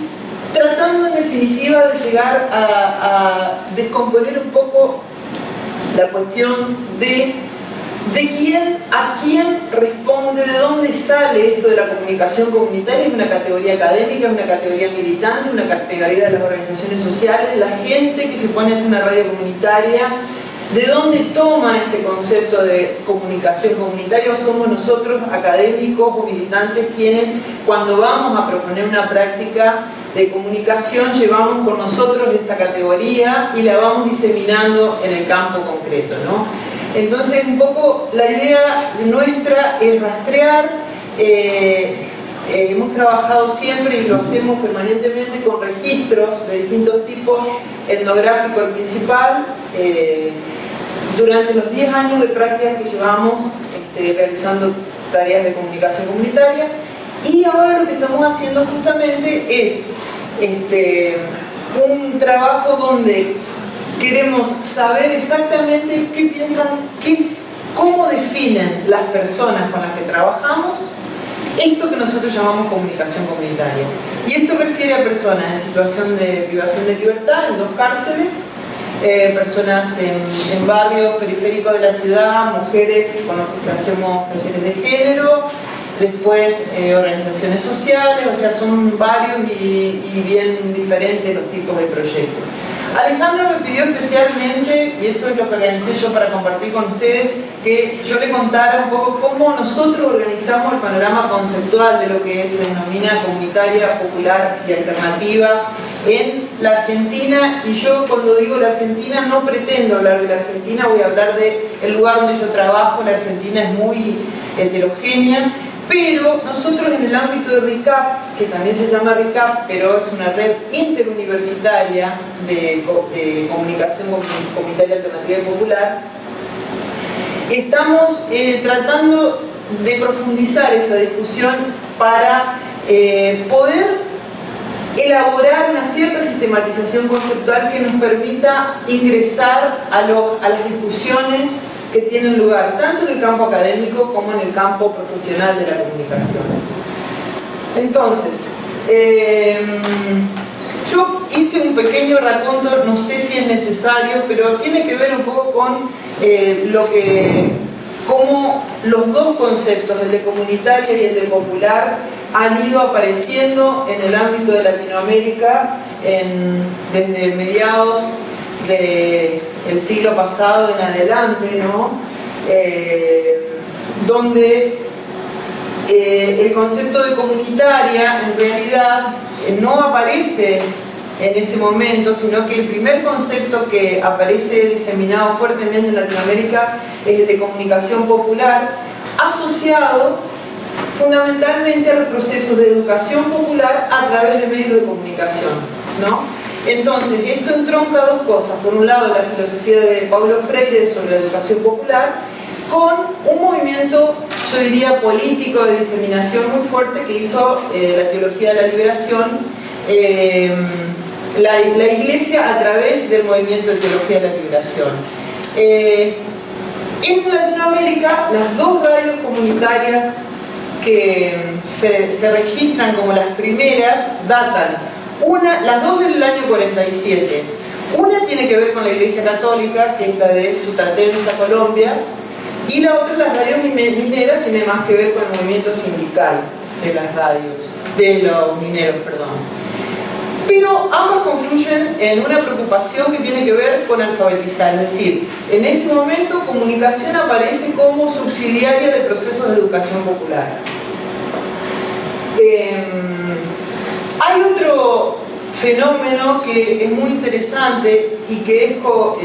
tratando en definitiva de llegar a descomponer un poco la cuestión de a quién responde, de dónde sale esto de la comunicación comunitaria. Es una categoría académica, es una categoría militante, una categoría de las organizaciones sociales, la gente que se pone a hacer una radio comunitaria. ¿De dónde toma este concepto de comunicación comunitaria? ¿O somos nosotros, académicos o militantes, quienes cuando vamos a proponer una práctica de comunicación llevamos con nosotros esta categoría y la vamos diseminando en el campo concreto, ¿no? Entonces, un poco la idea nuestra es rastrear. Hemos trabajado siempre y lo hacemos permanentemente con registros de distintos tipos, etnográfico el principal, durante los 10 años de prácticas que llevamos realizando tareas de comunicación comunitaria, y ahora lo que estamos haciendo justamente es un trabajo donde queremos saber exactamente qué piensan, cómo definen las personas con las que trabajamos esto que nosotros llamamos comunicación comunitaria. Y esto refiere a personas en situación de privación de libertad en 2 cárceles, personas en barrios periféricos de la ciudad, mujeres con las que hacemos talleres de género, después organizaciones sociales, o sea, son varios y bien diferentes los tipos de proyectos. Alejandro me pidió especialmente, y esto es lo que organicé yo para compartir con ustedes, que yo le contara un poco cómo nosotros organizamos el panorama conceptual de lo que se denomina comunitaria, popular y alternativa en la Argentina. Y yo, cuando digo la Argentina, no pretendo hablar de la Argentina, voy a hablar del lugar donde yo trabajo. La Argentina es muy heterogénea, pero nosotros en el ámbito de RICAP, que también se llama RICAP, pero es una red interuniversitaria de comunicación comunitaria alternativa y popular, estamos tratando de profundizar esta discusión para poder elaborar una cierta sistematización conceptual que nos permita ingresar a las discusiones que tienen lugar tanto en el campo académico como en el campo profesional de la comunicación. Entonces, yo hice un pequeño raconto, no sé si es necesario, pero tiene que ver un poco con cómo los dos conceptos, el de comunitaria y el de popular, han ido apareciendo en el ámbito de Latinoamérica desde mediados del siglo pasado en adelante, ¿no? Donde el concepto de comunitaria en realidad no aparece en ese momento, sino que el primer concepto que aparece diseminado fuertemente en Latinoamérica es el de comunicación popular, asociado fundamentalmente a los procesos de educación popular a través de medios de comunicación, ¿no? Entonces, esto entronca dos cosas. Por un lado, la filosofía de Paulo Freire sobre la educación popular, con un movimiento, yo diría, político de diseminación muy fuerte que hizo la teología de la liberación, la Iglesia a través del movimiento de teología de la liberación. En Latinoamérica, las dos radios comunitarias que se registran como las primeras datan. Las dos del año 47. Una tiene que ver con la Iglesia Católica, que es la de Sutatenza, Colombia, y la otra, las radios mineras, tiene más que ver con el movimiento sindical de las radios, de los mineros, perdón. Pero ambas confluyen en una preocupación que tiene que ver con alfabetizar, es decir, en ese momento comunicación aparece como subsidiaria de procesos de educación popular. Hay otro fenómeno que es muy interesante y que es,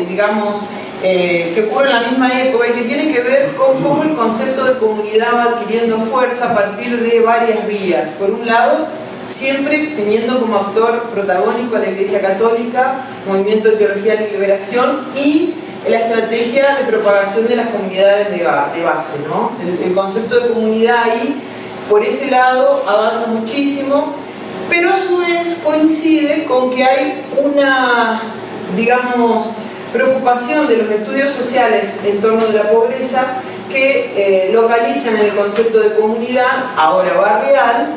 digamos, que ocurre en la misma época y que tiene que ver con cómo el concepto de comunidad va adquiriendo fuerza a partir de varias vías. Por un lado, siempre teniendo como actor protagónico a la Iglesia Católica, movimiento de teología de la liberación y la estrategia de propagación de las comunidades de base, ¿no? El concepto de comunidad ahí, por ese lado, avanza muchísimo, pero a su vez coincide con que hay una, digamos, preocupación de los estudios sociales en torno de la pobreza que localizan en el concepto de comunidad, ahora barrial,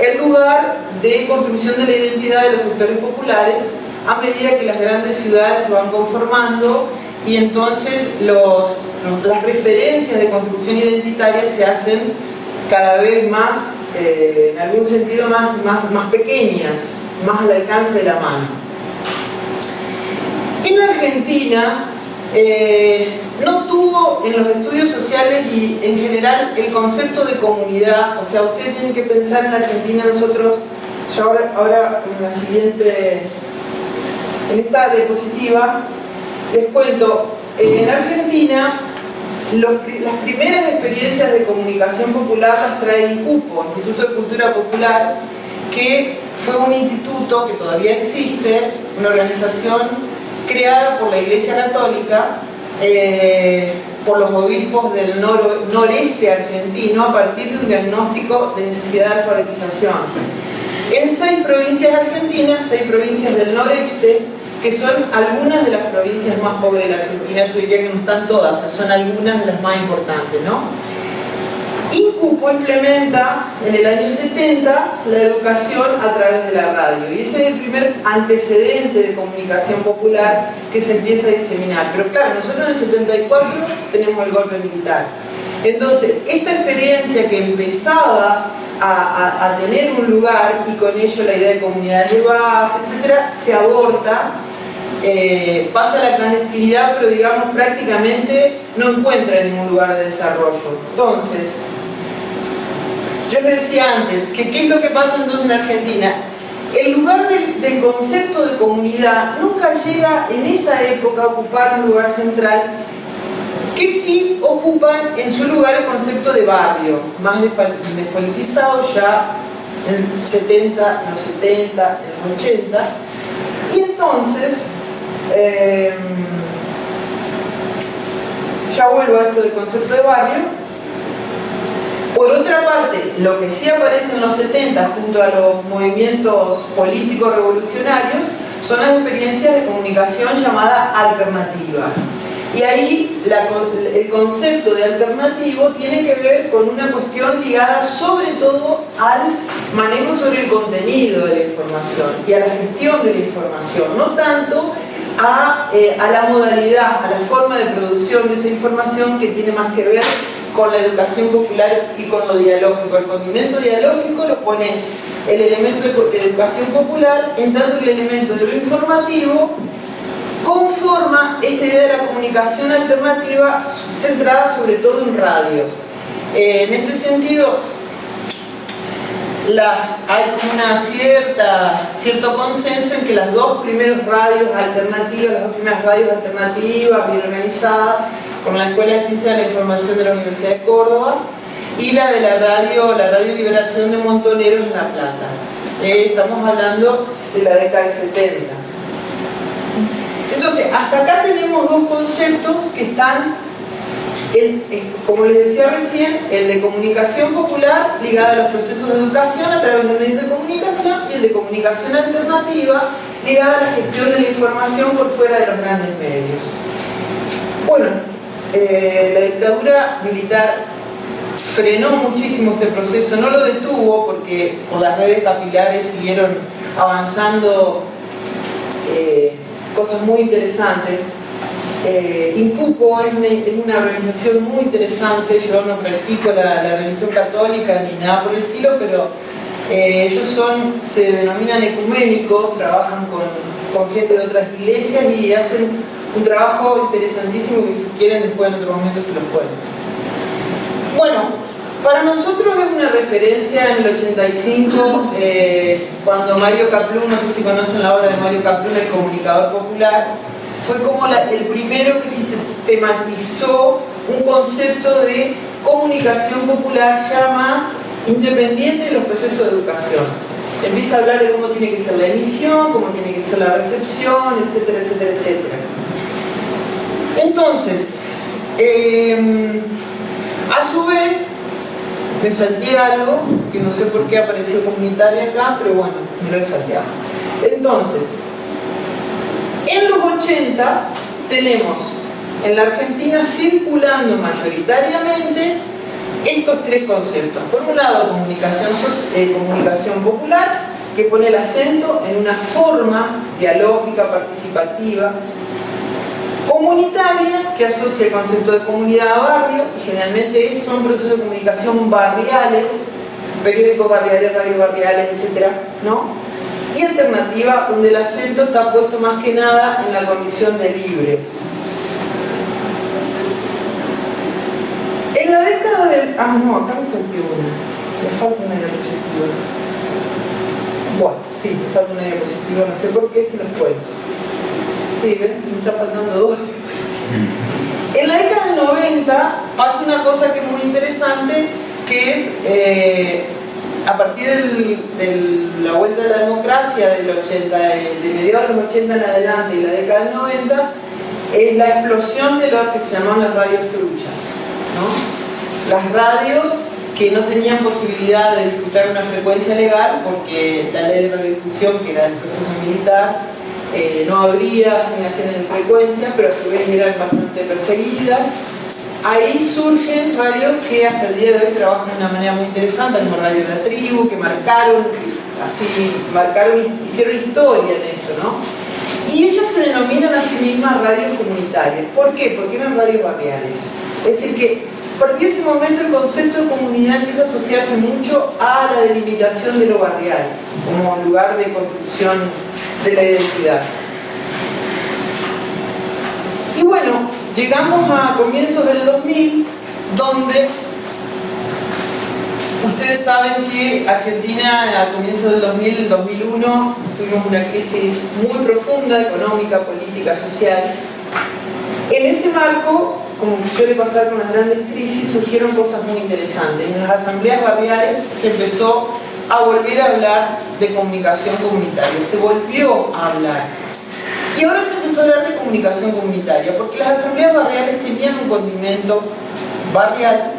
el lugar de construcción de la identidad de los sectores populares a medida que las grandes ciudades se van conformando y entonces las referencias de construcción identitaria se hacen cada vez más, en algún sentido, más pequeñas, más al alcance de la mano. En Argentina no tuvo en los estudios sociales y en general el concepto de comunidad, o sea, ustedes tienen que pensar en Argentina, nosotros, yo ahora en la siguiente, en esta diapositiva, les cuento, en Argentina las primeras experiencias de comunicación popular las trae el CUPO, Instituto de Cultura Popular, que fue un instituto que todavía existe, una organización creada por la Iglesia Católica, por los obispos del noreste argentino a partir de un diagnóstico de necesidad de alfabetización. En 6 provincias argentinas, 6 provincias del noreste, que son algunas de las provincias más pobres de la Argentina, yo diría que no están todas, pero son algunas de las más importantes, ¿no? cupo implementa en el año 70 la educación a través de la radio, y ese es el primer antecedente de comunicación popular que se empieza a diseminar. Pero claro, nosotros en el 74 tenemos el golpe militar. Entonces, esta experiencia que empezaba a tener un lugar, y con ello la idea de comunidades de base, etcétera, se aborta, pasa a la clandestinidad, pero digamos prácticamente no encuentra ningún lugar de desarrollo. Entonces, yo les decía antes, que ¿qué es lo que pasa entonces en Argentina? El lugar del concepto de comunidad nunca llega en esa época a ocupar un lugar central, que sí ocupan en su lugar el concepto de barrio, más despolitizado ya en los 70, en los 80, y entonces, ya vuelvo a esto del concepto de barrio. Por otra parte, lo que sí aparece en los 70 junto a los movimientos políticos revolucionarios son las experiencias de comunicación llamada alternativa. Y ahí el concepto de alternativo tiene que ver con una cuestión ligada sobre todo al manejo sobre el contenido de la información y a la gestión de la información, no tanto a la modalidad, a la forma de producción de esa información, que tiene más que ver con la educación popular y con lo dialógico. El condimento dialógico lo pone el elemento de educación popular, en tanto que el elemento de lo informativo conforma esta idea de la comunicación alternativa centrada sobre todo en radios. En este sentido, hay como cierto consenso en que las dos primeras radios alternativas, bien organizadas, con la Escuela de Ciencias de la Información de la Universidad de Córdoba, y la de la Radio Liberación de Montoneros en La Plata. Estamos hablando de la década del 70. Entonces, hasta acá tenemos dos conceptos que están, como les decía recién, el de comunicación popular ligada a los procesos de educación a través de medios de comunicación, y el de comunicación alternativa ligada a la gestión de la información por fuera de los grandes medios. Bueno, la dictadura militar frenó muchísimo este proceso, no lo detuvo porque por las redes capilares siguieron avanzando cosas muy interesantes. Incupo es una organización muy interesante. Yo no practico la religión católica ni nada por el estilo, pero ellos se denominan ecuménicos, trabajan con gente de otras iglesias y hacen un trabajo interesantísimo que, si quieren, después en otro momento se los cuento. Bueno, para nosotros es una referencia en el 85, cuando Mario Kaplun, no sé si conocen la obra de Mario Kaplun, El Comunicador Popular, fue como el primero que sistematizó un concepto de comunicación popular ya más independiente de los procesos de educación. Empieza a hablar de cómo tiene que ser la emisión, cómo tiene que ser la recepción, etcétera, etcétera, etcétera. Entonces, a su vez, me salté algo, que no sé por qué apareció comunitaria acá, pero bueno, me lo he salteado. Entonces, en los 80 tenemos en la Argentina circulando mayoritariamente estos tres conceptos. Por un lado, comunicación popular, que pone el acento en una forma dialógica, participativa, comunitaria, que asocia el concepto de comunidad a barrio, y generalmente son procesos de comunicación barriales, periódicos barriales, radios barriales, etc., ¿no? Y alternativa, donde el acento está puesto más que nada en la condición de libres. En la década del... Ah, no, acá me salté una. Me falta una diapositiva. Bueno, sí, me falta una diapositiva, no sé por qué, se los cuento. Sí, ¿ven? Me está faltando dos. En la década del 90 pasa una cosa que es muy interesante, que es a partir de la vuelta de la democracia de mediados de los 80 en adelante y la década del 90, es la explosión de lo que se llamaban las radios truchas, ¿no? Las radios que no tenían posibilidad de disputar una frecuencia legal porque la ley de radiodifusión, que era el proceso militar, no habría asignaciones de frecuencia, pero a su vez eran bastante perseguidas. ahí surgen radios que hasta el día de hoy trabajan de una manera muy interesante, como Radio La Tribu, que hicieron historia en esto, ¿no? Y ellas se denominan a sí mismas radios comunitarias. ¿Por qué? Porque eran radios barriales. Es decir, que a partir de ese momento el concepto de comunidad empieza a asociarse mucho a la delimitación de lo barrial, como lugar de construcción de la identidad. Y bueno, llegamos a comienzos del 2000, donde ustedes saben que Argentina a comienzos del 2000, 2001, tuvimos una crisis muy profunda, económica, política, social. En ese marco, como suele pasar con las grandes crisis, surgieron cosas muy interesantes. En las asambleas barriales se empezó a volver a hablar de comunicación comunitaria, se volvió a hablar. Y ahora se empezó a hablar de comunicación comunitaria, porque las asambleas barriales tenían un condimento barrial,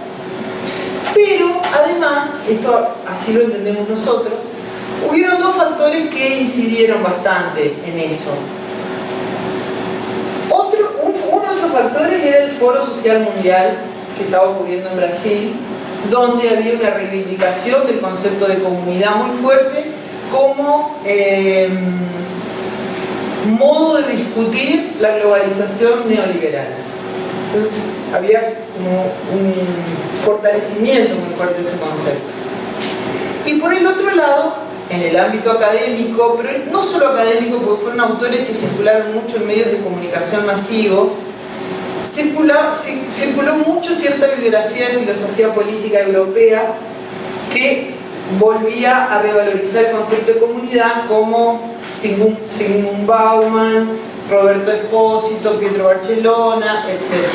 pero además, esto así lo entendemos nosotros, hubieron dos factores que incidieron bastante en eso. Uno de esos factores era el Foro Social Mundial que estaba ocurriendo en Brasil, donde había una reivindicación del concepto de comunidad muy fuerte como modo de discutir la globalización neoliberal. Entonces había como un fortalecimiento muy fuerte de ese concepto. Y por el otro lado, en el ámbito académico, pero no solo académico, porque fueron autores que circularon mucho en medios de comunicación masivos, circuló mucho cierta bibliografía de filosofía política europea que volvía a revalorizar el concepto de comunidad, como Zygmunt Bauman, Roberto Espósito, Pietro Barcellona, etc.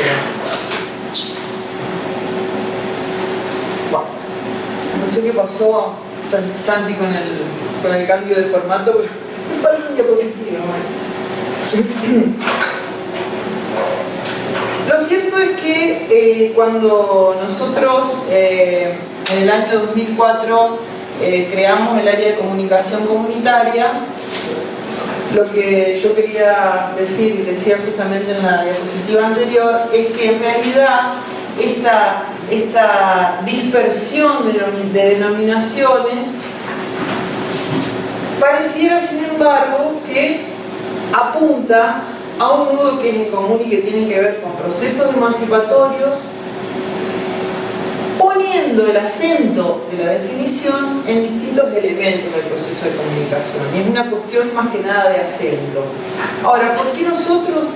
Bueno, no sé qué pasó Santi con el cambio de formato, pero me falta diapositiva. Lo cierto es que cuando nosotros en el año 2004 creamos el área de comunicación comunitaria, lo que yo quería decir, y decía justamente en la diapositiva anterior, es que en realidad esta dispersión de denominaciones pareciera, sin embargo, que apunta a un nudo que es en común y que tiene que ver con procesos emancipatorios, poniendo el acento de la definición en distintos elementos del proceso de comunicación. Y es una cuestión más que nada de acento. Ahora, ¿por qué nosotros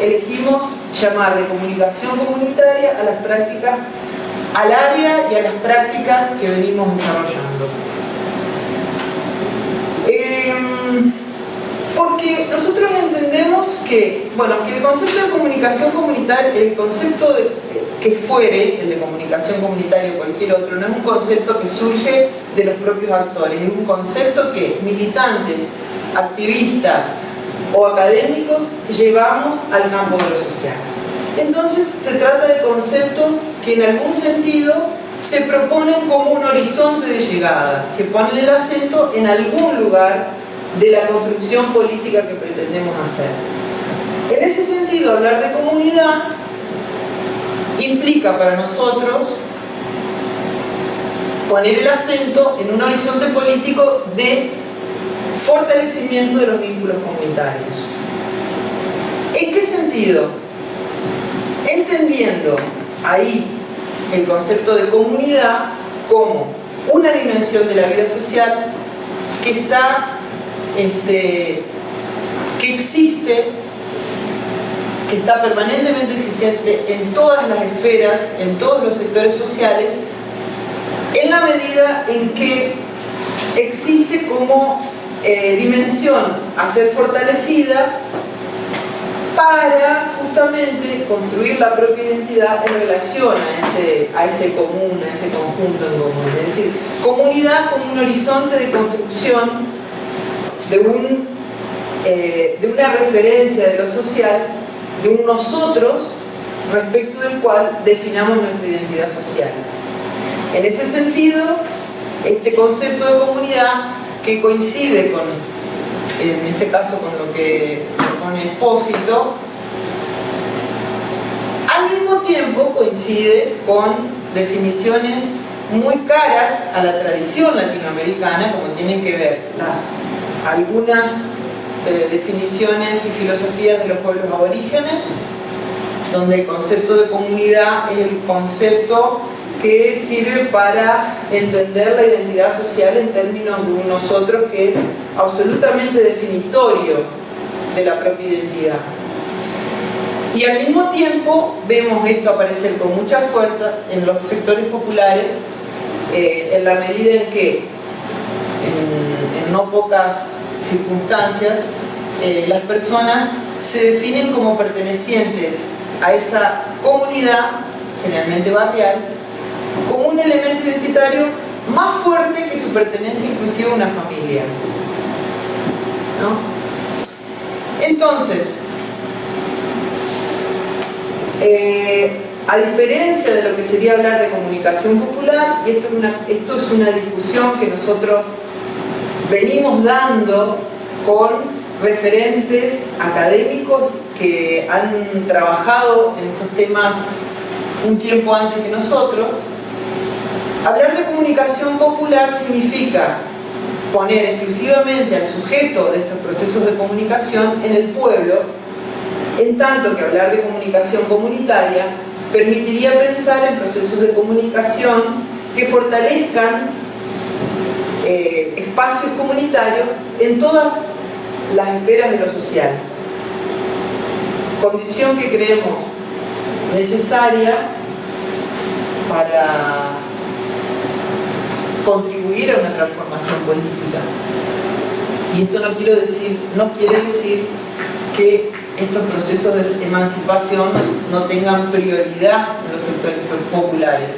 elegimos llamar de comunicación comunitaria a las prácticas, al área y a las prácticas que venimos desarrollando? Porque nosotros entendemos que, que el concepto de comunicación comunitaria, el concepto que fuere, el de comunicación comunitaria o cualquier otro, no es un concepto que surge de los propios actores, es un concepto que militantes, activistas o académicos llevamos al campo de lo social. Entonces se trata de conceptos que en algún sentido se proponen como un horizonte de llegada, que ponen el acento en algún lugar de la construcción política que pretendemos hacer. En ese sentido, hablar de comunidad implica para nosotros poner el acento en un horizonte político de fortalecimiento de los vínculos comunitarios. ¿En qué sentido? Entendiendo ahí el concepto de comunidad como una dimensión de la vida social que existe, que está permanentemente existente en todas las esferas, en todos los sectores sociales, en la medida en que existe como dimensión a ser fortalecida para justamente construir la propia identidad en relación a ese común, a ese conjunto en común. Es decir, comunidad como un horizonte de construcción de una referencia de lo social, de un nosotros respecto del cual definamos nuestra identidad social. En ese sentido, este concepto de comunidad, que coincide con, en este caso con lo que propone Espósito, al Al mismo tiempo coincide con definiciones muy caras a la tradición latinoamericana, como tienen que ver algunas definiciones y filosofías de los pueblos aborígenes, donde el concepto de comunidad es el concepto que sirve para entender la identidad social en términos de un nosotros que es absolutamente definitorio de la propia identidad. Y al mismo tiempo vemos esto aparecer con mucha fuerza en los sectores populares, en la medida en que en no pocas circunstancias las personas se definen como pertenecientes a esa comunidad, generalmente barrial, como un elemento identitario más fuerte que su pertenencia inclusive a una familia, ¿no? Entonces, a diferencia de lo que sería hablar de comunicación popular, y esto es una discusión que nosotros venimos dando con referentes académicos que han trabajado en estos temas un tiempo antes que nosotros. Hablar de comunicación popular significa poner exclusivamente al sujeto de estos procesos de comunicación en el pueblo, en tanto que hablar de comunicación comunitaria permitiría pensar en procesos de comunicación que fortalezcan espacios comunitarios en todas las esferas de lo social, condición que creemos necesaria para contribuir a una transformación política. Y esto no quiere decir que estos procesos de emancipación no tengan prioridad en los sectores populares,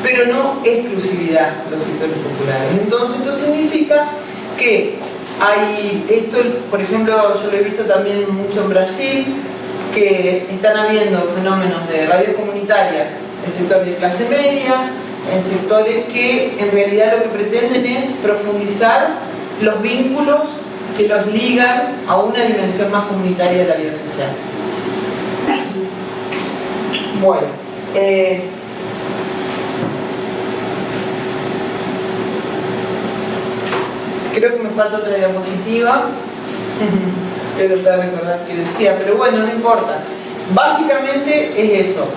pero no exclusividad en los sectores populares. Entonces esto significa que hay esto, por ejemplo, yo lo he visto también mucho en Brasil, que están habiendo fenómenos de radios comunitarias en sectores de clase media, en sectores que en realidad lo que pretenden es profundizar los vínculos que los ligan a una dimensión más comunitaria de la vida social. Bueno, creo que me falta otra diapositiva. Voy a tratar de recordar qué decía, pero bueno, no importa. Básicamente es eso.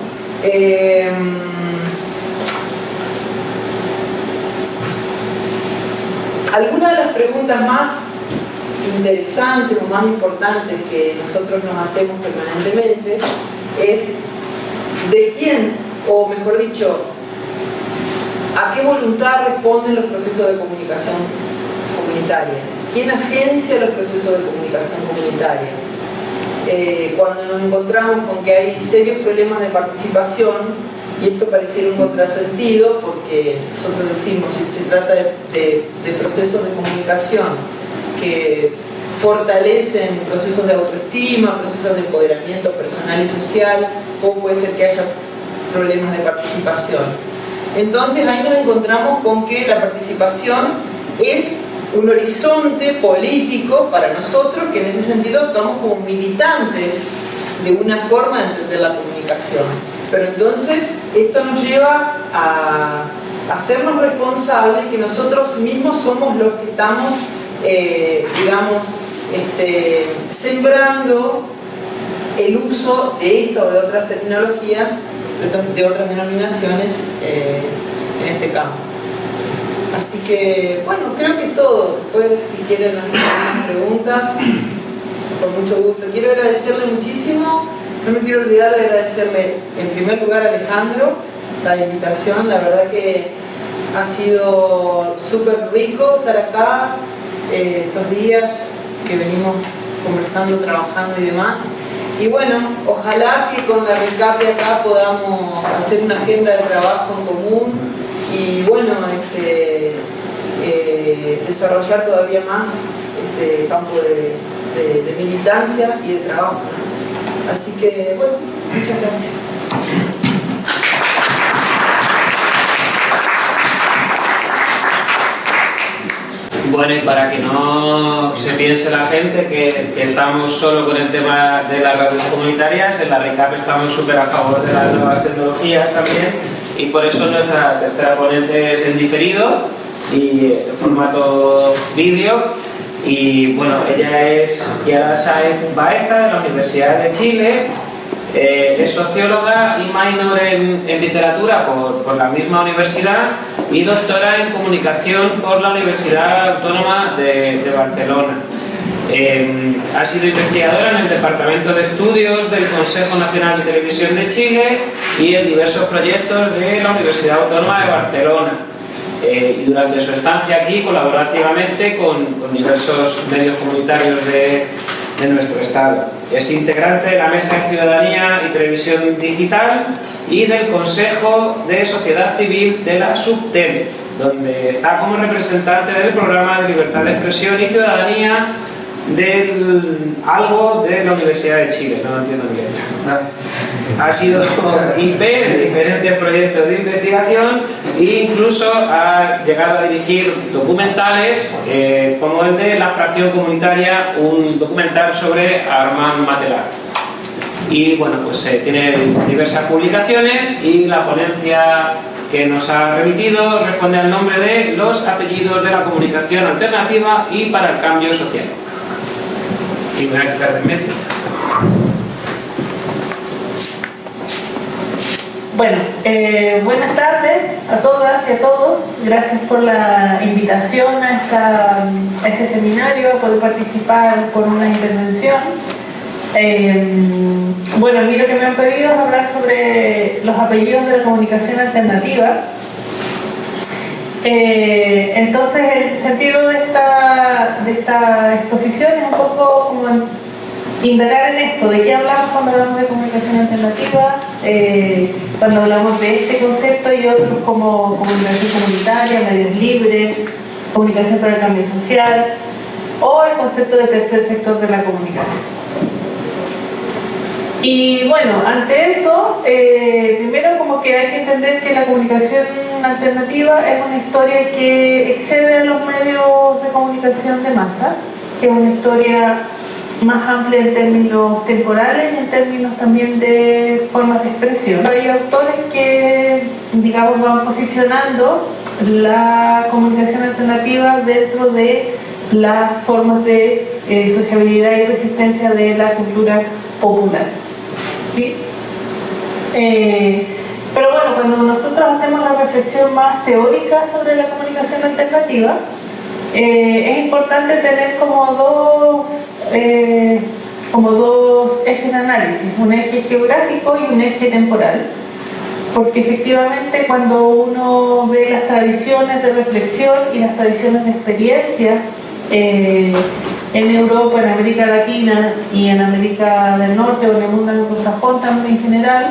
Algunas de las preguntas más interesantes o más importantes que nosotros nos hacemos permanentemente es de quién, o mejor dicho, a qué voluntad responden los procesos de comunicación comunitaria. ¿Quién agencia los procesos de comunicación comunitaria? Cuando nos encontramos con que hay serios problemas de participación, y esto pareciera un contrasentido porque nosotros decimos, si se trata de procesos de comunicación que fortalecen procesos de autoestima, procesos de empoderamiento personal y social, ¿cómo puede ser que haya problemas de participación? Entonces ahí nos encontramos con que la participación es un horizonte político para nosotros, que en ese sentido actuamos como militantes de una forma de entender la comunicación. Pero entonces esto nos lleva a hacernos responsables que nosotros mismos somos los que estamos, digamos, sembrando el uso de esta o de otras terminologías, de otras denominaciones en este campo. Así que, bueno, creo que es todo. Después, si quieren hacer algunas preguntas, con mucho gusto. Quiero agradecerle muchísimo. No me quiero olvidar de agradecerle en primer lugar a Alejandro la invitación. La verdad que ha sido súper rico estar acá estos días que venimos conversando, trabajando y demás. Y bueno, ojalá que con la RECAPE acá podamos hacer una agenda de trabajo en común y bueno, desarrollar todavía más este campo de militancia y de trabajo, ¿no? Así que, bueno, muchas gracias. Bueno, y para que no se piense la gente que estamos solo con el tema de las radios comunitarias, en la RECAP estamos súper a favor de las nuevas tecnologías también, y por eso nuestra tercera ponente es en diferido y en formato vídeo. Y bueno, ella es Chiara Sáenz Baeza, de la Universidad de Chile. Es socióloga y minor en literatura por la misma universidad y doctora en comunicación por la Universidad Autónoma de Barcelona. Ha sido investigadora en el Departamento de Estudios del Consejo Nacional de Televisión de Chile y en diversos proyectos de la Universidad Autónoma de Barcelona. Y durante su estancia aquí colaboró activamente con diversos medios comunitarios de nuestro estado. Es integrante de la Mesa de Ciudadanía y Televisión Digital y del Consejo de Sociedad Civil de la SUBTEL, donde está como representante del Programa de Libertad de Expresión y Ciudadanía del algo de la Universidad de Chile, no lo entiendo bien. Ha sido IP de diferentes proyectos de investigación e incluso ha llegado a dirigir documentales como el de La Fracción Comunitaria, un documental sobre Armand Matelar. Y bueno, pues tiene diversas publicaciones y la ponencia que nos ha remitido responde al nombre de Los apellidos de la comunicación alternativa y para el cambio social. Y me voy a quitar de en medio. Bueno, buenas tardes a todas y a todos. Gracias por la invitación a este seminario, a poder participar con una intervención. Bueno, a mí lo que me han pedido es hablar sobre los apellidos de la comunicación alternativa. Entonces, el sentido de esta exposición es un poco como indagar en esto, de qué hablamos cuando hablamos de comunicación alternativa, cuando hablamos de este concepto y otros como comunicación comunitaria, medios libres, comunicación para el cambio social o el concepto de tercer sector de la comunicación. Y bueno, ante eso, primero como que hay que entender que la comunicación alternativa es una historia que excede a los medios de comunicación de masa, que es una historia más amplia en términos temporales y en términos también de formas de expresión. Hay autores que, digamos, van posicionando la comunicación alternativa dentro de las formas de sociabilidad y resistencia de la cultura popular. ¿Sí? Pero bueno, cuando nosotros hacemos la reflexión más teórica sobre la comunicación alternativa, es importante tener como dos ejes de análisis, un eje geográfico y un eje temporal, porque efectivamente cuando uno ve las tradiciones de reflexión y las tradiciones de experiencia en Europa, en América Latina y en América del Norte o en el mundo anglosajón también en general,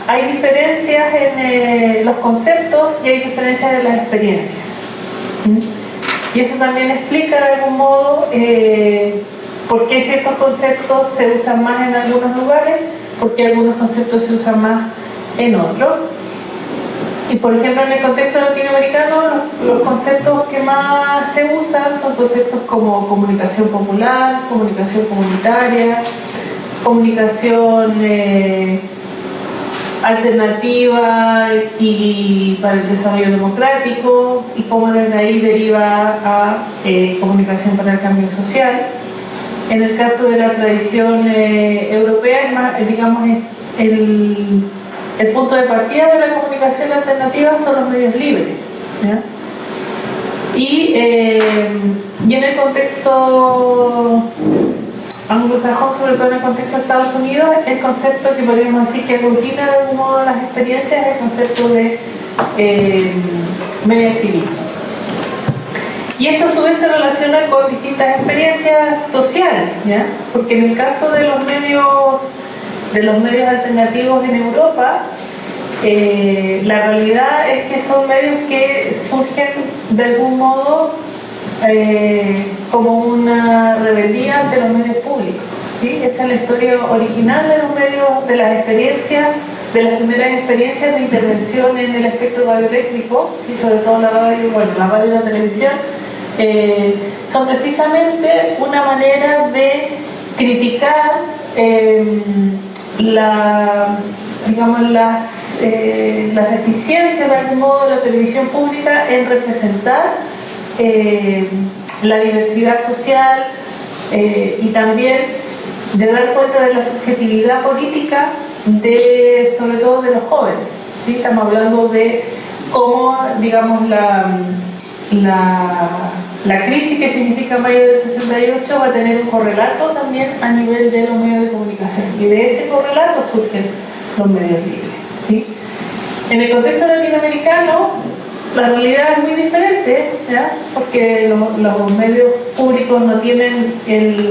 hay diferencias en los conceptos y hay diferencias en las experiencias. Y eso también explica de algún modo por qué ciertos conceptos se usan más en algunos lugares, por qué algunos conceptos se usan más en otros. Y por ejemplo, en el contexto latinoamericano, los conceptos que más se usan son conceptos como comunicación popular, comunicación comunitaria, comunicación alternativa y para el desarrollo democrático, y cómo desde ahí deriva a comunicación para el cambio social. En el caso de la tradición europea, es más, digamos, el punto de partida de la comunicación alternativa son los medios libres, ¿ya? Y en el contexto anglosajón, sobre todo en el contexto de Estados Unidos, el concepto que podríamos decir que aglutina de algún modo las experiencias es el concepto de medio activismo. Y esto a su vez se relaciona con distintas experiencias sociales, ¿ya? Porque en el caso de los medios alternativos en Europa, la realidad es que son medios que surgen de algún modo como una rebeldía ante los medios públicos, ¿sí? Esa es la historia original de los medios, de las experiencias de las primeras experiencias de intervención en el espectro radioeléctrico, ¿sí? Sobre todo la radio, bueno, la radio y la televisión, son precisamente una manera de criticar las deficiencias de algún modo de la televisión pública en representar la diversidad social y también de dar cuenta de la subjetividad política sobre todo de los jóvenes, ¿sí? Estamos hablando de cómo, digamos, la crisis que significa mayo del 68 va a tener un correlato también a nivel de los medios de comunicación, y de ese correlato surgen los medios libres, ¿sí? En el contexto latinoamericano la realidad es muy diferente, ¿ya? Porque los medios públicos no tienen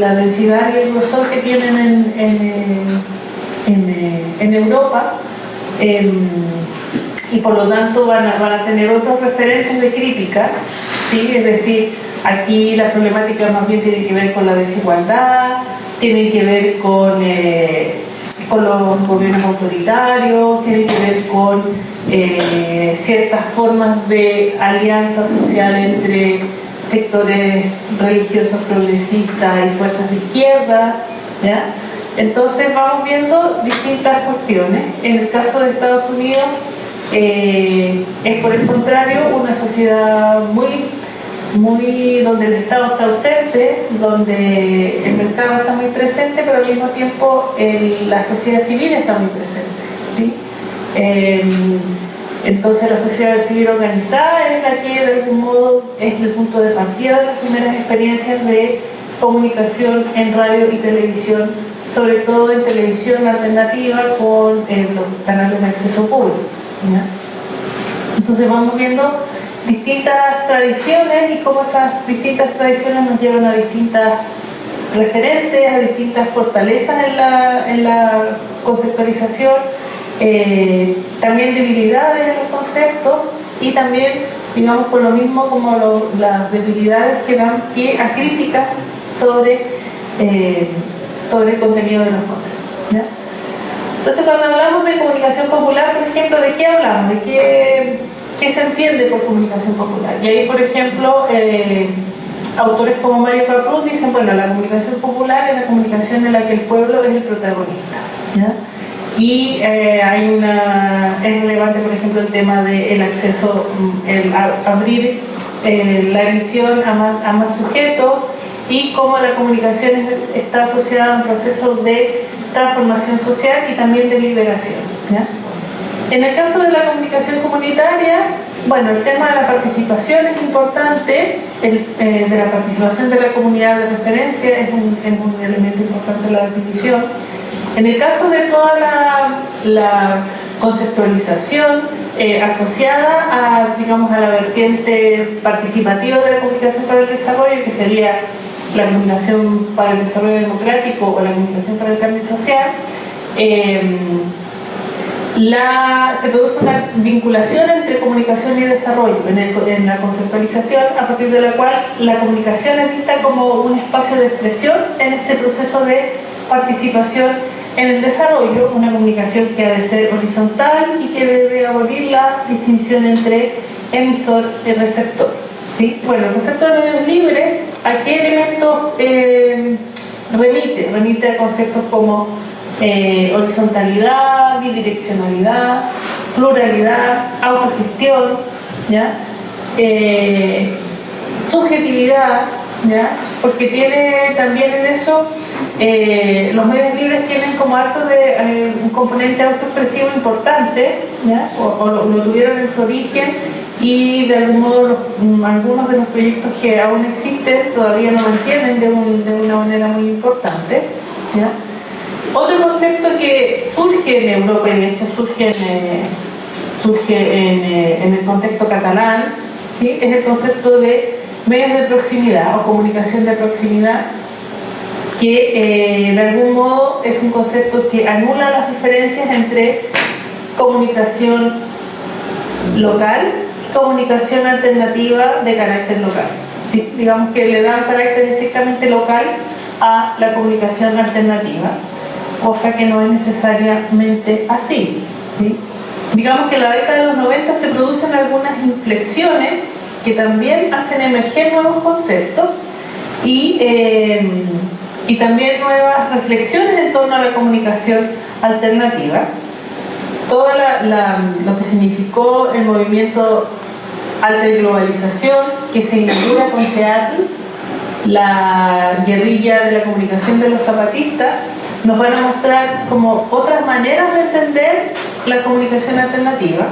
la densidad y el grosor que tienen en Europa, y por lo tanto van a tener otros referentes de crítica, ¿sí? Es decir, aquí la problemática más bien tiene que ver con la desigualdad, tiene que ver con los gobiernos autoritarios, tiene que ver con ciertas formas de alianza social entre sectores religiosos progresistas y fuerzas de izquierda, ¿ya? Entonces vamos viendo distintas cuestiones. En el caso de Estados Unidos es por el contrario una sociedad muy donde el Estado está ausente, donde el mercado está muy presente, pero al mismo tiempo la sociedad civil está muy presente, ¿sí? Entonces la sociedad civil organizada es la que de algún modo es el punto de partida de las primeras experiencias de comunicación en radio y televisión, sobre todo en televisión alternativa con los canales de acceso público, ¿ya? Entonces vamos viendo distintas tradiciones y cómo esas distintas tradiciones nos llevan a distintas referentes, a distintas fortalezas en la conceptualización, también debilidades en los conceptos y también, digamos, por lo mismo como las debilidades que dan pie a críticas sobre el contenido de los conceptos, ¿ya? Entonces cuando hablamos de comunicación popular, por ejemplo, ¿de qué hablamos? ¿De qué se entiende por comunicación popular? Y ahí, por ejemplo, autores como Mario Caprun dicen, bueno, la comunicación popular es la comunicación en la que el pueblo es el protagonista, ¿ya? Y es relevante, por ejemplo, el tema del acceso, abrir la emisión a más sujetos, y cómo la comunicación está asociada a un proceso de transformación social y también de liberación, ¿ya? En el caso de la comunicación comunitaria, bueno, el tema de la participación es importante, de la participación de la comunidad de referencia es un elemento importante en la definición. En el caso de toda la conceptualización asociada a la vertiente participativa de la comunicación para el desarrollo, que sería la comunicación para el desarrollo democrático o la comunicación para el cambio social, se produce una vinculación entre comunicación y desarrollo en la conceptualización, a partir de la cual la comunicación es vista como un espacio de expresión en este proceso de participación en el desarrollo, una comunicación que ha de ser horizontal y que debe abolir la distinción entre emisor y receptor, ¿sí? Bueno, el concepto de medios libres, ¿a qué elementos remite? Remite a conceptos como horizontalidad, bidireccionalidad, pluralidad, autogestión, ¿ya? Subjetividad, ¿ya? Porque tiene también en eso, los medios libres tienen como un componente autoexpresivo importante, ¿ya? O lo tuvieron en su origen, y de algún modo algunos de los proyectos que aún existen todavía lo mantienen de una manera muy importante, ¿ya? Otro concepto que surge en Europa, y de hecho surge en el contexto catalán, ¿sí? Es el concepto de medios de proximidad o comunicación de proximidad, que de algún modo es un concepto que anula las diferencias entre comunicación local y comunicación alternativa de carácter local, ¿sí? Digamos que le da un carácter estrictamente local a la comunicación alternativa, cosa que no es necesariamente así, ¿sí? Digamos que en la década de los 90 se producen algunas inflexiones que también hacen emerger nuevos conceptos y también nuevas reflexiones en torno a la comunicación alternativa. Toda lo que significó el movimiento Alterglobalización, que se inaugura con Seattle, la guerrilla de la comunicación de los zapatistas, nos van a mostrar como otras maneras de entender la comunicación alternativa.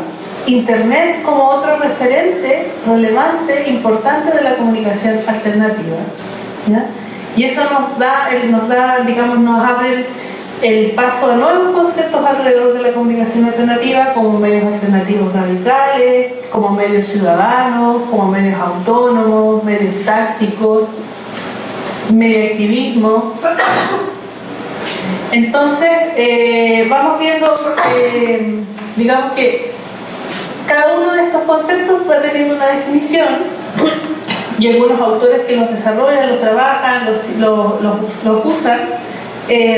Internet como otro referente relevante, importante de la comunicación alternativa, ¿ya? Y eso nos abre el paso a nuevos conceptos alrededor de la comunicación alternativa, como medios alternativos radicales, como medios ciudadanos, como medios autónomos, medios tácticos, medio activismo. Entonces, vamos viendo, digamos que cada uno de estos conceptos va teniendo una definición y algunos autores que los desarrollan, los trabajan, los usan. ¿Qué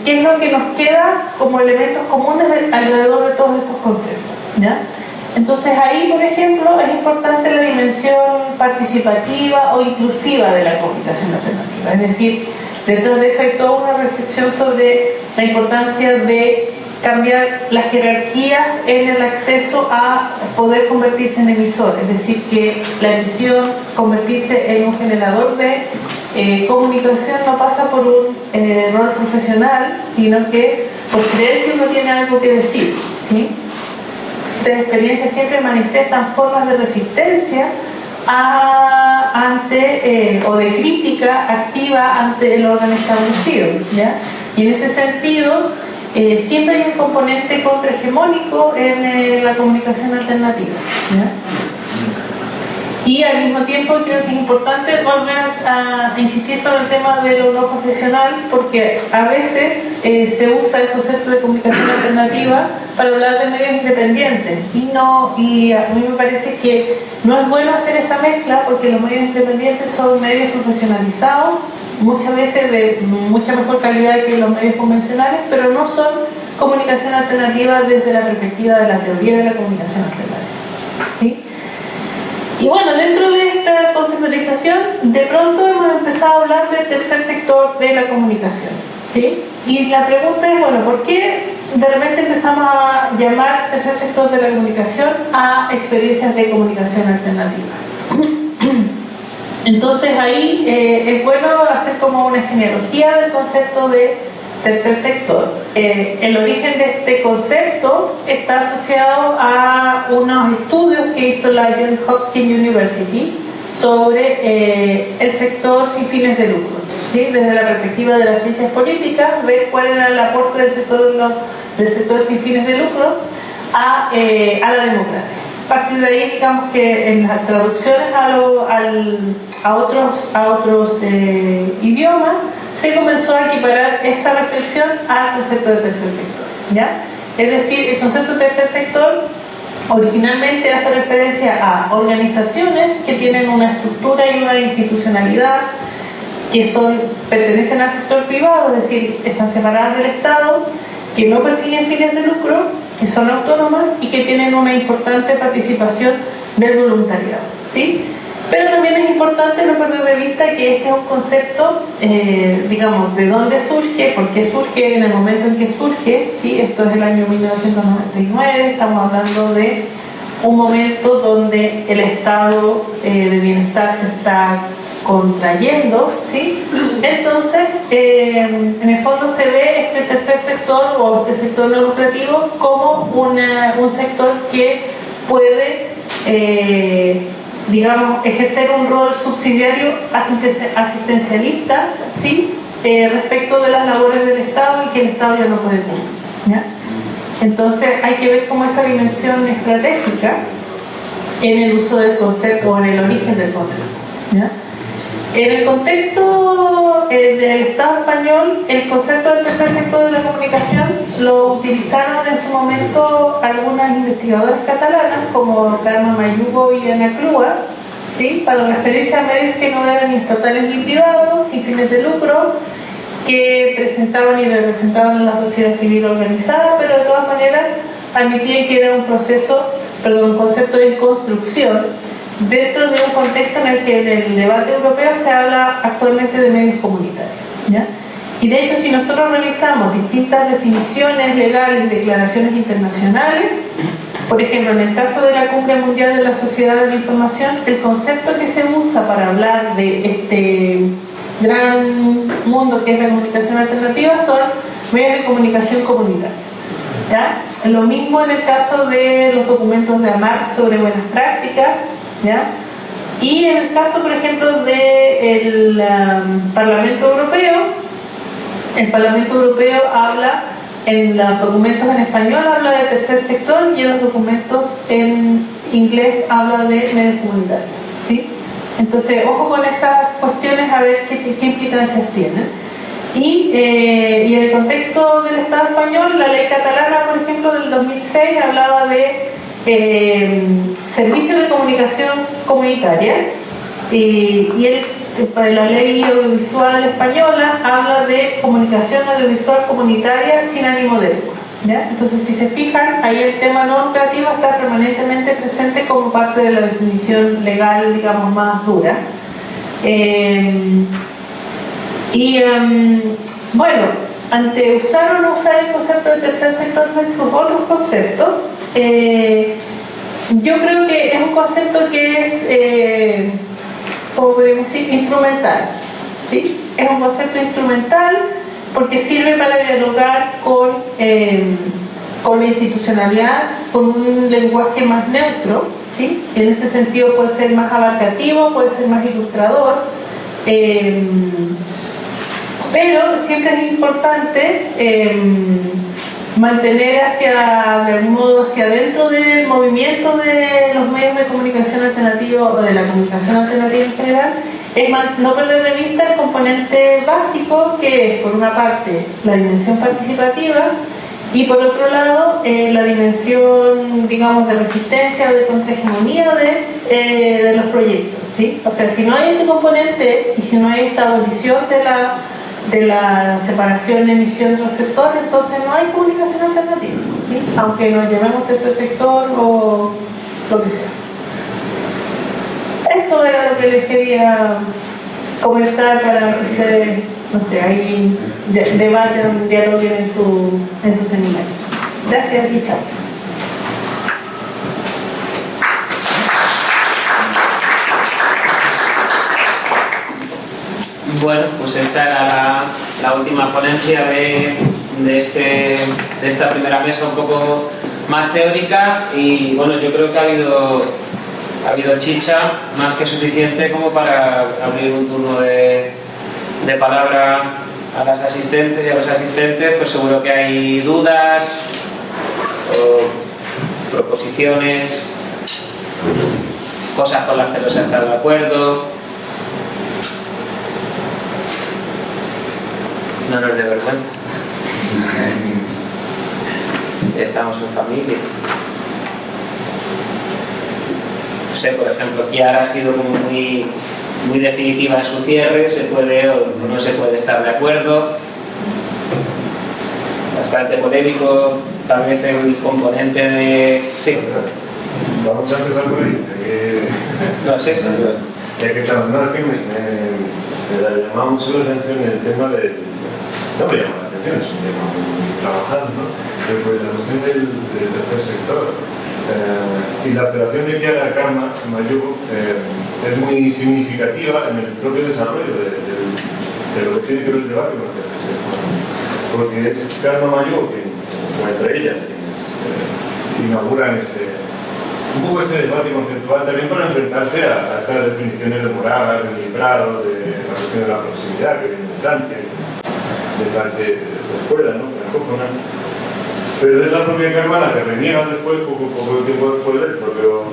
es lo que nos queda como elementos comunes alrededor de todos estos conceptos? ¿Ya? Entonces ahí, por ejemplo, es importante la dimensión participativa o inclusiva de la comunicación alternativa. Es decir, dentro de eso hay toda una reflexión sobre la importancia de cambiar la jerarquía en el acceso a poder convertirse en emisor. Es decir, que la emisión, convertirse en un generador de comunicación no pasa por un rol profesional, sino que por creer que uno tiene algo que decir, ¿sí? Estas experiencias siempre manifiestan formas de resistencia o de crítica activa ante el orden establecido, ¿ya? Y en ese sentido siempre hay un componente contrahegemónico en la comunicación alternativa, ¿ya? Y al mismo tiempo creo que es importante volver a insistir sobre el tema de lo no profesional, porque a veces se usa el concepto de comunicación alternativa para hablar de medios independientes y a mí me parece que no es bueno hacer esa mezcla, porque los medios independientes son medios profesionalizados, muchas veces de mucha mejor calidad que los medios convencionales, pero no son comunicación alternativa desde la perspectiva de la teoría de la comunicación alternativa, ¿sí? Y bueno, dentro de esta conceptualización, de pronto hemos empezado a hablar del tercer sector de la comunicación, ¿sí? Y la pregunta es, bueno, ¿por qué de repente empezamos a llamar tercer sector de la comunicación a experiencias de comunicación alternativa? Entonces ahí es bueno hacer como una genealogía del concepto de tercer sector. El origen de este concepto está asociado a unos estudios que hizo la Johns Hopkins University sobre el sector sin fines de lucro, ¿sí? Desde la perspectiva de las ciencias políticas, ver cuál era el aporte del sector sin fines de lucro a la democracia. A partir de ahí, digamos que en las traducciones a otros idiomas se comenzó a equiparar esa reflexión al concepto de tercer sector, ¿ya? Es decir, el concepto de tercer sector originalmente hace referencia a organizaciones que tienen una estructura y una institucionalidad que pertenecen al sector privado, es decir, están separadas del Estado, que no persiguen fines de lucro, que son autónomas y que tienen una importante participación del voluntariado, ¿sí? Pero también es importante no perder de vista que este es un concepto, digamos, de dónde surge, por qué surge, en el momento en que surge, ¿sí? Esto es el año 1999, estamos hablando de un momento donde el estado de bienestar se está contrayendo, ¿sí? Entonces, en el fondo se ve este tercer sector o este sector no lucrativo como un sector que puede, digamos, ejercer un rol subsidiario asistencialista, ¿sí? Respecto de las labores del Estado y que el Estado ya no puede cumplir, ¿ya? Entonces hay que ver cómo esa dimensión estratégica en el uso del concepto o en el origen del concepto, ¿ya? En el contexto del Estado español, el concepto del tercer sector de la comunicación lo utilizaron en su momento algunas investigadoras catalanas como Carme Mayugo y Ana Clua, ¿sí? Para referirse a medios que no eran ni estatales ni privados, sin fines de lucro, que presentaban y representaban a la sociedad civil organizada, pero de todas maneras admitían que era un concepto de construcción dentro de un contexto en el que en el debate europeo se habla actualmente de medios comunitarios, ¿ya? Y de hecho, si nosotros revisamos distintas definiciones legales y declaraciones internacionales, por ejemplo, en el caso de la Cumbre Mundial de la Sociedad de la Información, el concepto que se usa para hablar de este gran mundo que es la comunicación alternativa son medios de comunicación comunitarios, ¿ya? Lo mismo en el caso de los documentos de AMAC sobre buenas prácticas, ¿ya? Y en el caso, por ejemplo, del Parlamento Europeo, el Parlamento Europeo habla, en los documentos en español habla de tercer sector y en los documentos en inglés habla de medios comunitarios, ¿sí? Entonces, ojo con esas cuestiones a ver qué implicancias tienen. Y en el contexto del Estado español, la ley catalana, por ejemplo, del 2006 hablaba de servicios de comunicación comunitaria la ley audiovisual española habla de comunicación audiovisual comunitaria sin ánimo de lucro, ¿ya? Entonces, si se fijan, ahí el tema no lucrativo está permanentemente presente como parte de la definición legal, digamos, más dura. Bueno, ante usar o no usar el concepto de tercer sector versus otros conceptos, yo creo que es un concepto que es, como podemos decir, instrumental, ¿sí? Es un concepto instrumental porque sirve para dialogar con la institucionalidad, con un lenguaje más neutro, ¿sí? En ese sentido puede ser más abarcativo, puede ser más ilustrador, pero siempre es importante mantener de algún modo hacia adentro del movimiento de los medios de comunicación alternativa o de la comunicación alternativa en general, es no perder de vista el componente básico, que es, por una parte, la dimensión participativa y, por otro lado, la dimensión, digamos, de resistencia o de contrahegemonía de los proyectos, ¿sí? O sea, si no hay este componente y si no hay esta abolición de la separación emisión-receptor, entonces no hay comunicación alternativa, ¿sí? Aunque nos llamemos tercer sector o lo que sea. Eso era lo que les quería comentar para que ustedes, no sé, ahí debaten, dialoguen en su seminario. Gracias y chao. Bueno, pues esta era la última ponencia de esta primera mesa un poco más teórica y bueno, yo creo que ha habido chicha más que suficiente como para abrir un turno de palabra a las asistentes y a los asistentes. Pues seguro que hay dudas o proposiciones, cosas con las que no se ha estado de acuerdo. No nos dé vergüenza. Estamos en familia. No sé, por ejemplo, Chiara ha sido como muy definitiva en su cierre, se puede o no se puede estar de acuerdo. Bastante polémico, tal vez el componente de... Sí. Vamos a empezar por ahí. No sé. Ya que estamos, no, que me llamaba mucho la atención el tema del... No me llama la atención, es un tema muy trabajado, ¿no? Pero pues la cuestión del tercer sector y la aceleración de Chiara Carme Mayú es muy significativa en el propio desarrollo de lo que tiene que ver el debate con el tercer sector, ¿no? Porque es Carme Mayú, o entre ellas, quienes inauguran un poco este debate conceptual también para enfrentarse a estas definiciones de moral, de librado, de la cuestión de la proximidad que viene de Francia, de esta escuela, ¿no? Francófona. Pero es la propia Carme la que reniega después, poco tiempo después del propio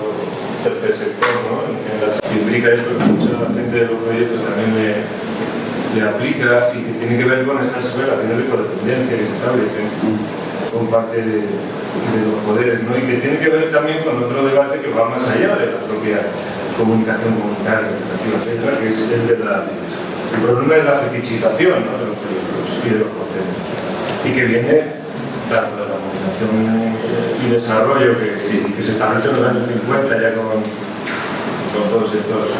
tercer sector, ¿no? Que implica esto que mucha gente de los proyectos también le aplica y que tiene que ver con estas relaciones de codependencia que se establecen con parte de los poderes, ¿no? Y que tiene que ver también con otro debate que va más allá de la propia comunicación comunitaria, alternativa, etcétera, que es el problema de la fetichización, ¿no? De los proyectos. y de los procesos. Y que viene tanto de la comunicación y desarrollo que se establece en los años 50 ya con todos estos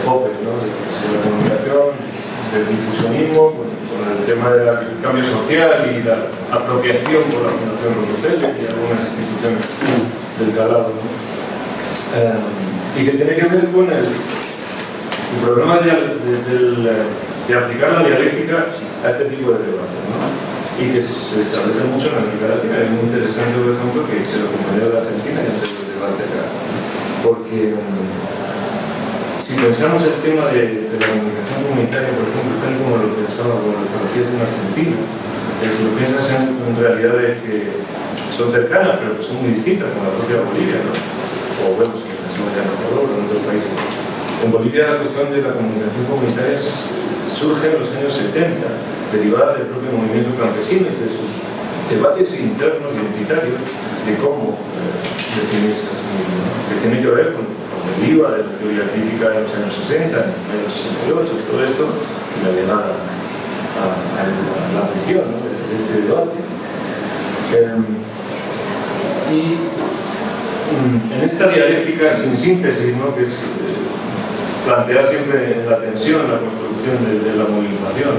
popes, ¿no? De la comunicación, del difusionismo, pues, con el tema del cambio social y la apropiación por la Fundación Rockefeller y algunas instituciones del calado, ¿no? Y que tiene que ver con el problema de aplicar la dialéctica a este tipo de debates, ¿no? Y que se establece mucho en América Latina. Es muy interesante, por ejemplo, que los compañeros de Argentina ya antes del debate acá, porque si pensamos el tema de la comunicación comunitaria, por ejemplo, tal como lo pensaba o lo establecías en Argentina, si lo piensas en realidades que son cercanas, pero que son muy distintas, como la propia Bolivia, ¿no? O vemos que pensamos ya en Ecuador o en otros países. En Bolivia la cuestión de la comunicación comunitaria surge en los años 70, derivada del propio movimiento campesino y de sus debates internos identitarios de cómo definirse a sí mismo, ¿no? Que tiene que ver con el IVA de la teoría crítica de los años 60, en los años 68, todo esto, y la llegada a la región, ¿no? de este debate. Y en esta dialéctica sin síntesis, ¿no? Que es plantear siempre la tensión, la construcción de la movilización,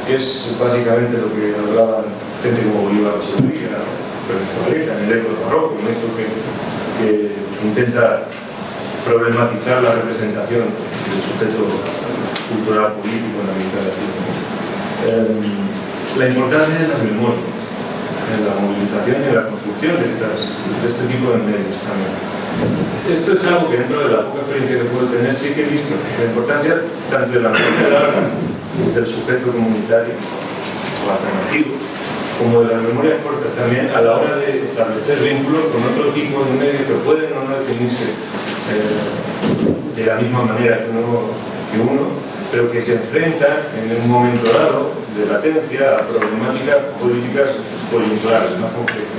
que es básicamente lo que hablaba gente como Bolívar Echeverría, en el Ecos Barroco, en esto que intenta problematizar la representación del sujeto cultural político en la América Latina. La importancia de las memorias, en la movilización y en la construcción de este tipo de medios también. Esto es algo que dentro de la poca experiencia que puedo tener sí que he visto, la importancia tanto de la memoria larga del sujeto comunitario o alternativo, como de las memorias cortas también a la hora de establecer vínculos con otro tipo de medios que pueden o no definirse de la misma manera que uno, pero que se enfrentan en un momento dado de latencia a problemáticas políticas coyunturales más concretas.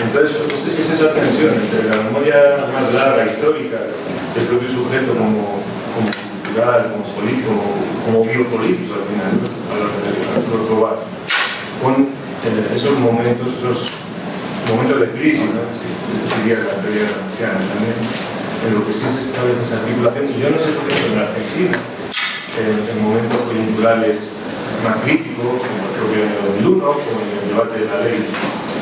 Entonces es esa tensión entre la memoria más larga, histórica, del propio sujeto como cultural, como político, como biopolítico al final, ¿no? A lo global, con esos momentos de crisis, ¿no? Diría la teoría anciana también, en lo que sí se establece esa articulación. Y yo no sé por qué en Argentina, en momentos coyunturales más críticos, como el propio año 2001, como en el debate de la ley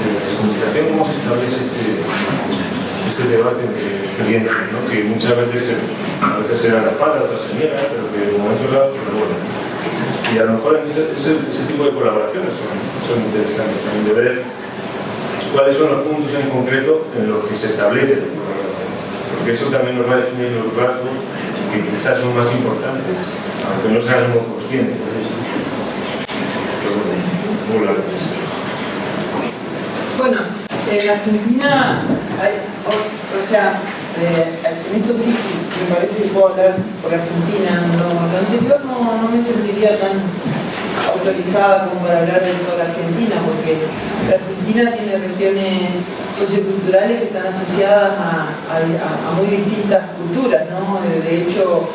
de comunicación, cómo se establece ese debate entre experiencias, ¿no? Que muchas veces se dan la espalda, otras se niegan, pero que en momentos dados se revuelven. Y a lo mejor ese tipo de colaboraciones son interesantes también, de ver cuáles son los puntos en concreto en los que se establece la colaboración. Porque eso también nos va a definir los rasgos que quizás son más importantes, aunque no seamos conscientes de eso. Bueno, en Argentina hay, en esto sí me parece que puedo hablar por Argentina. Lo anterior no me sentiría tan autorizada como para hablar de toda la Argentina, porque la Argentina tiene regiones socioculturales que están asociadas a muy distintas culturas, ¿no? De hecho,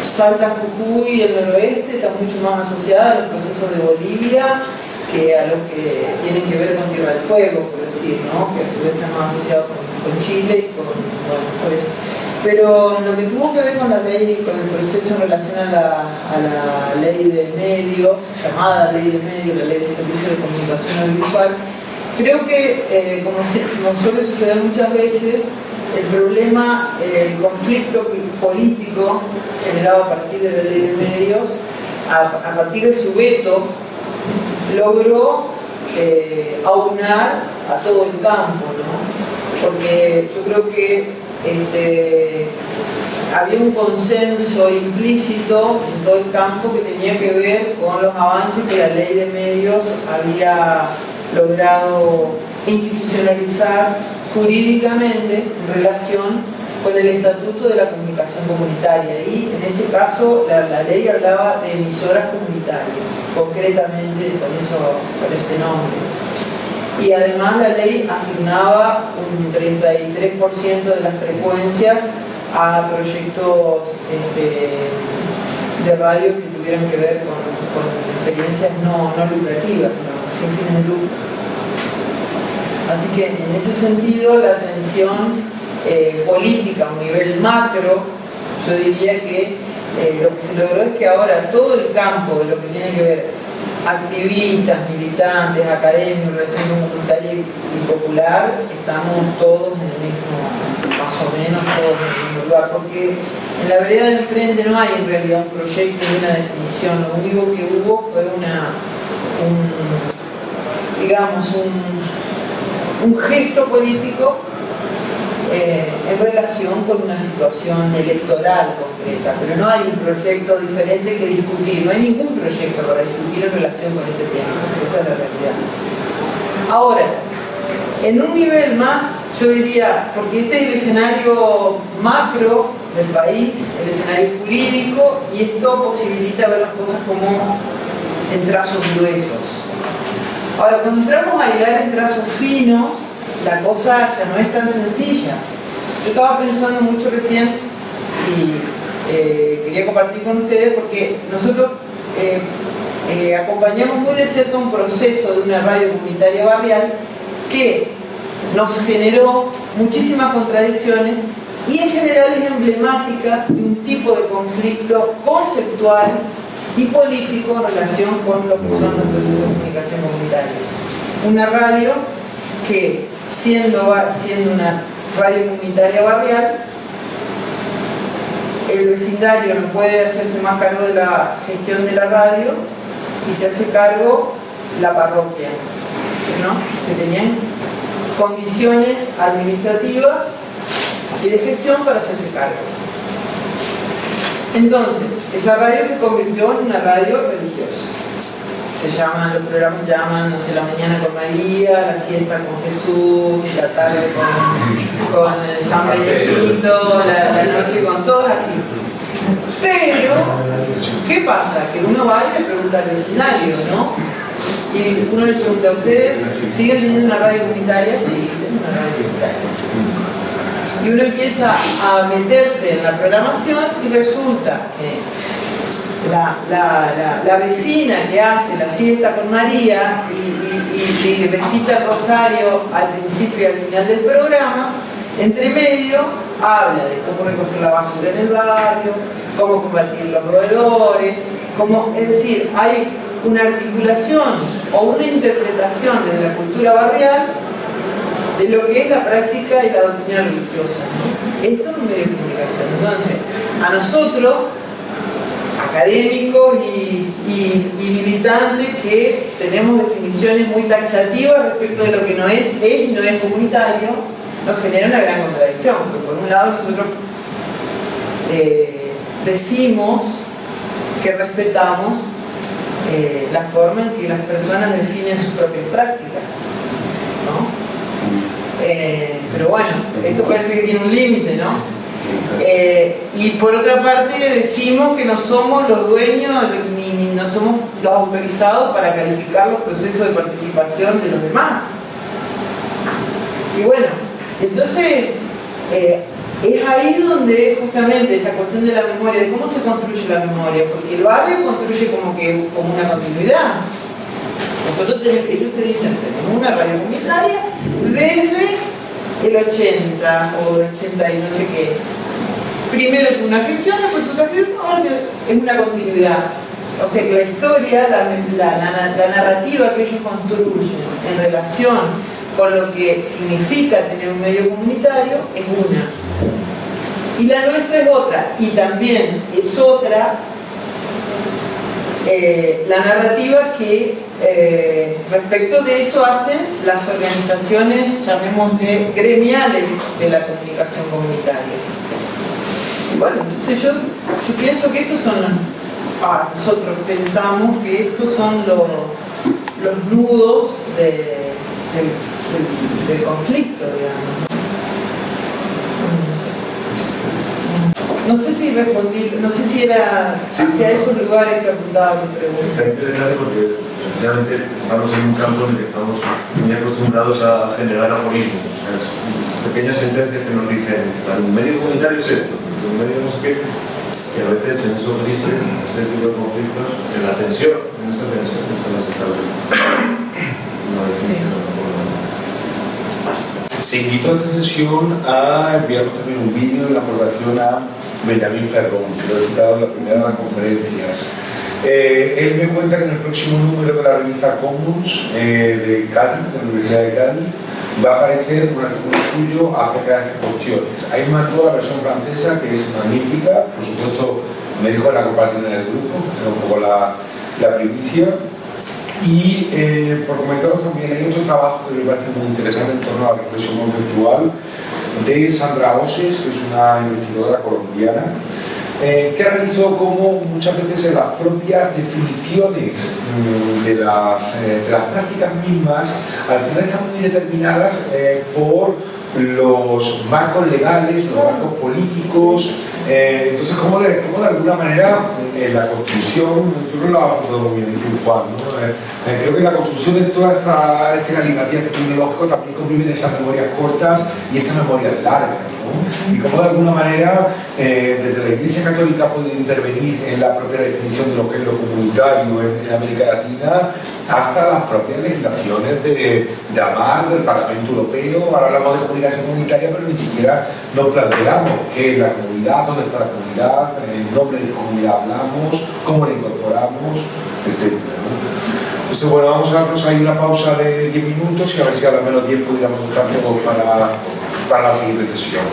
Salta, Jujuy y el noroeste están mucho más asociadas a los procesos de Bolivia que a los que tienen que ver con Tierra del Fuego, por decir, ¿no? Que a su vez están más asociados con Chile y por eso. Pero lo que tuvo que ver con la ley, con el proceso en relación a la ley de medios, llamada ley de medios, la ley de servicios de comunicación audiovisual, creo que, como suele suceder muchas veces, el problema, el conflicto político generado a partir de la ley de medios, a partir de su veto, logró aunar a todo el campo, ¿no? Porque yo creo que había un consenso implícito en todo el campo que tenía que ver con los avances que la ley de medios había logrado institucionalizar jurídicamente en relación con el Estatuto de la Comunicación Comunitaria. Y en ese caso la ley hablaba de emisoras comunitarias, concretamente con este nombre. Y además la ley asignaba un 33% de las frecuencias a proyectos de radio que tuvieran que ver con experiencias no lucrativas, sin fines de lucro. Así que en ese sentido la atención política a un nivel macro, yo diría que lo que se logró es que ahora todo el campo de lo que tiene que ver activistas, militantes, académicos, relación comunitaria y popular, estamos todos en el mismo, más o menos todos en el mismo lugar, porque en la vereda de enfrente no hay en realidad un proyecto y una definición, lo único que hubo fue un gesto político en relación con una situación electoral concreta, pero no hay un proyecto diferente que discutir, no hay ningún proyecto para discutir en relación con este tema, esa es la realidad. Ahora, en un nivel más, yo diría, porque este es el escenario macro del país, el escenario jurídico, y esto posibilita ver las cosas como en trazos gruesos. Ahora, cuando entramos a hilar en trazos finos, la cosa ya no es tan sencilla. Yo estaba pensando mucho recién y quería compartir con ustedes porque nosotros acompañamos muy de cerca un proceso de una radio comunitaria barrial que nos generó muchísimas contradicciones y en general es emblemática de un tipo de conflicto conceptual y político en relación con lo que son los procesos de comunicación comunitaria. Una radio que, siendo una radio comunitaria barrial, el vecindario no puede hacerse más cargo de la gestión de la radio y se hace cargo la parroquia, ¿no? Que tenían condiciones administrativas y de gestión para hacerse cargo. Entonces, esa radio se convirtió en una radio religiosa. Los programas se llaman, no sé, la mañana con María, la siesta con Jesús, la tarde con San Benedito, la noche con todos, así. Pero, ¿qué pasa? Que uno va y le pregunta al vecindario, ¿no? Y uno le pregunta a ustedes, ¿siguen teniendo una radio comunitaria? Sí, tenemos una radio comunitaria. Y uno empieza a meterse en la programación y resulta que la vecina que hace la siesta con María y recita el rosario al principio y al final del programa, entre medio habla de cómo recoger la basura en el barrio, cómo combatir los roedores, es decir, hay una articulación o una interpretación desde la cultura barrial de lo que es la práctica y la doctrina religiosa, ¿no? Esto es un medio de comunicación. Entonces, a nosotros, académicos y militantes que tenemos definiciones muy taxativas respecto de lo que no es y no es comunitario, nos genera una gran contradicción, porque por un lado nosotros decimos que respetamos la forma en que las personas definen sus propias prácticas, ¿no? Pero bueno, esto parece que tiene un límite, ¿no? Y por otra parte decimos que no somos los dueños ni no somos los autorizados para calificar los procesos de participación de los demás. Y bueno, entonces es ahí donde justamente esta cuestión de la memoria, de cómo se construye la memoria, porque el barrio construye como una continuidad. Ellos te dicen, tenemos una radio comunitaria desde el 80 o el 80 y no sé qué. Primero tuvo una gestión, después tuvo otra gestión, es una continuidad. O sea que la historia, la narrativa que ellos construyen en relación con lo que significa tener un medio comunitario es una. Y la nuestra es otra. Y también es otra la narrativa que respecto de eso hacen las organizaciones, llamémosle gremiales, de la comunicación comunitaria. Y bueno, entonces yo pienso que estos son, nosotros pensamos que estos son los nudos del conflicto, digamos. No sé si respondí, no sé si era hacia esos lugares que apuntaba mi pregunta. Está interesante porque precisamente estamos en un campo en el que estamos muy acostumbrados a generar aforismos, o sea, pequeñas sentencias que nos dicen, un medio comunitario es esto, un medio no sé qué. Y a veces en esos grises, en ese tipo de conflictos, en la tensión, en esa tensión, están las establecidas. Una definición de la forma. Se invitó a esta sesión a enviarnos también un vídeo de la aprobación a Benjamín Ferrón, que lo he citado en la primera de las conferencias. Él me cuenta que en el próximo número de la revista Commons de Cádiz, de la Universidad de Cádiz, va a aparecer un artículo suyo acerca de estas cuestiones. Hay una toda la versión francesa que es magnífica, por supuesto me dijo que la compartir en el grupo, que será un poco la primicia. Y por comentaros también, hay otro trabajo que me parece muy interesante en torno a la reflexión conceptual de Sandra Oses, que es una investigadora colombiana, que realizó como muchas veces en las propias definiciones de las prácticas mismas al final están muy determinadas por los marcos legales, los marcos políticos. Entonces, ¿cómo de alguna manera en la construcción, yo creo que lo ha apuntado muy bien Juan, ¿no? Creo que la construcción de toda este galimatías tecnológico también conviven esas memorias cortas y esas memorias largas, ¿no? Y cómo de alguna manera desde la Iglesia Católica puede intervenir en la propia definición de lo que es lo comunitario en América Latina, hasta las propias legislaciones de AMAR, del Parlamento Europeo. Ahora hablamos de comunicación comunitaria, pero ni siquiera nos planteamos qué es la comunidad, dónde está la comunidad, en nombre de comunidad hablamos, cómo la incorporamos, etc. Entonces, bueno, vamos a darnos ahí una pausa de 10 minutos y a ver si a lo menos 10 pudiéramos estar todos para la siguiente sesión.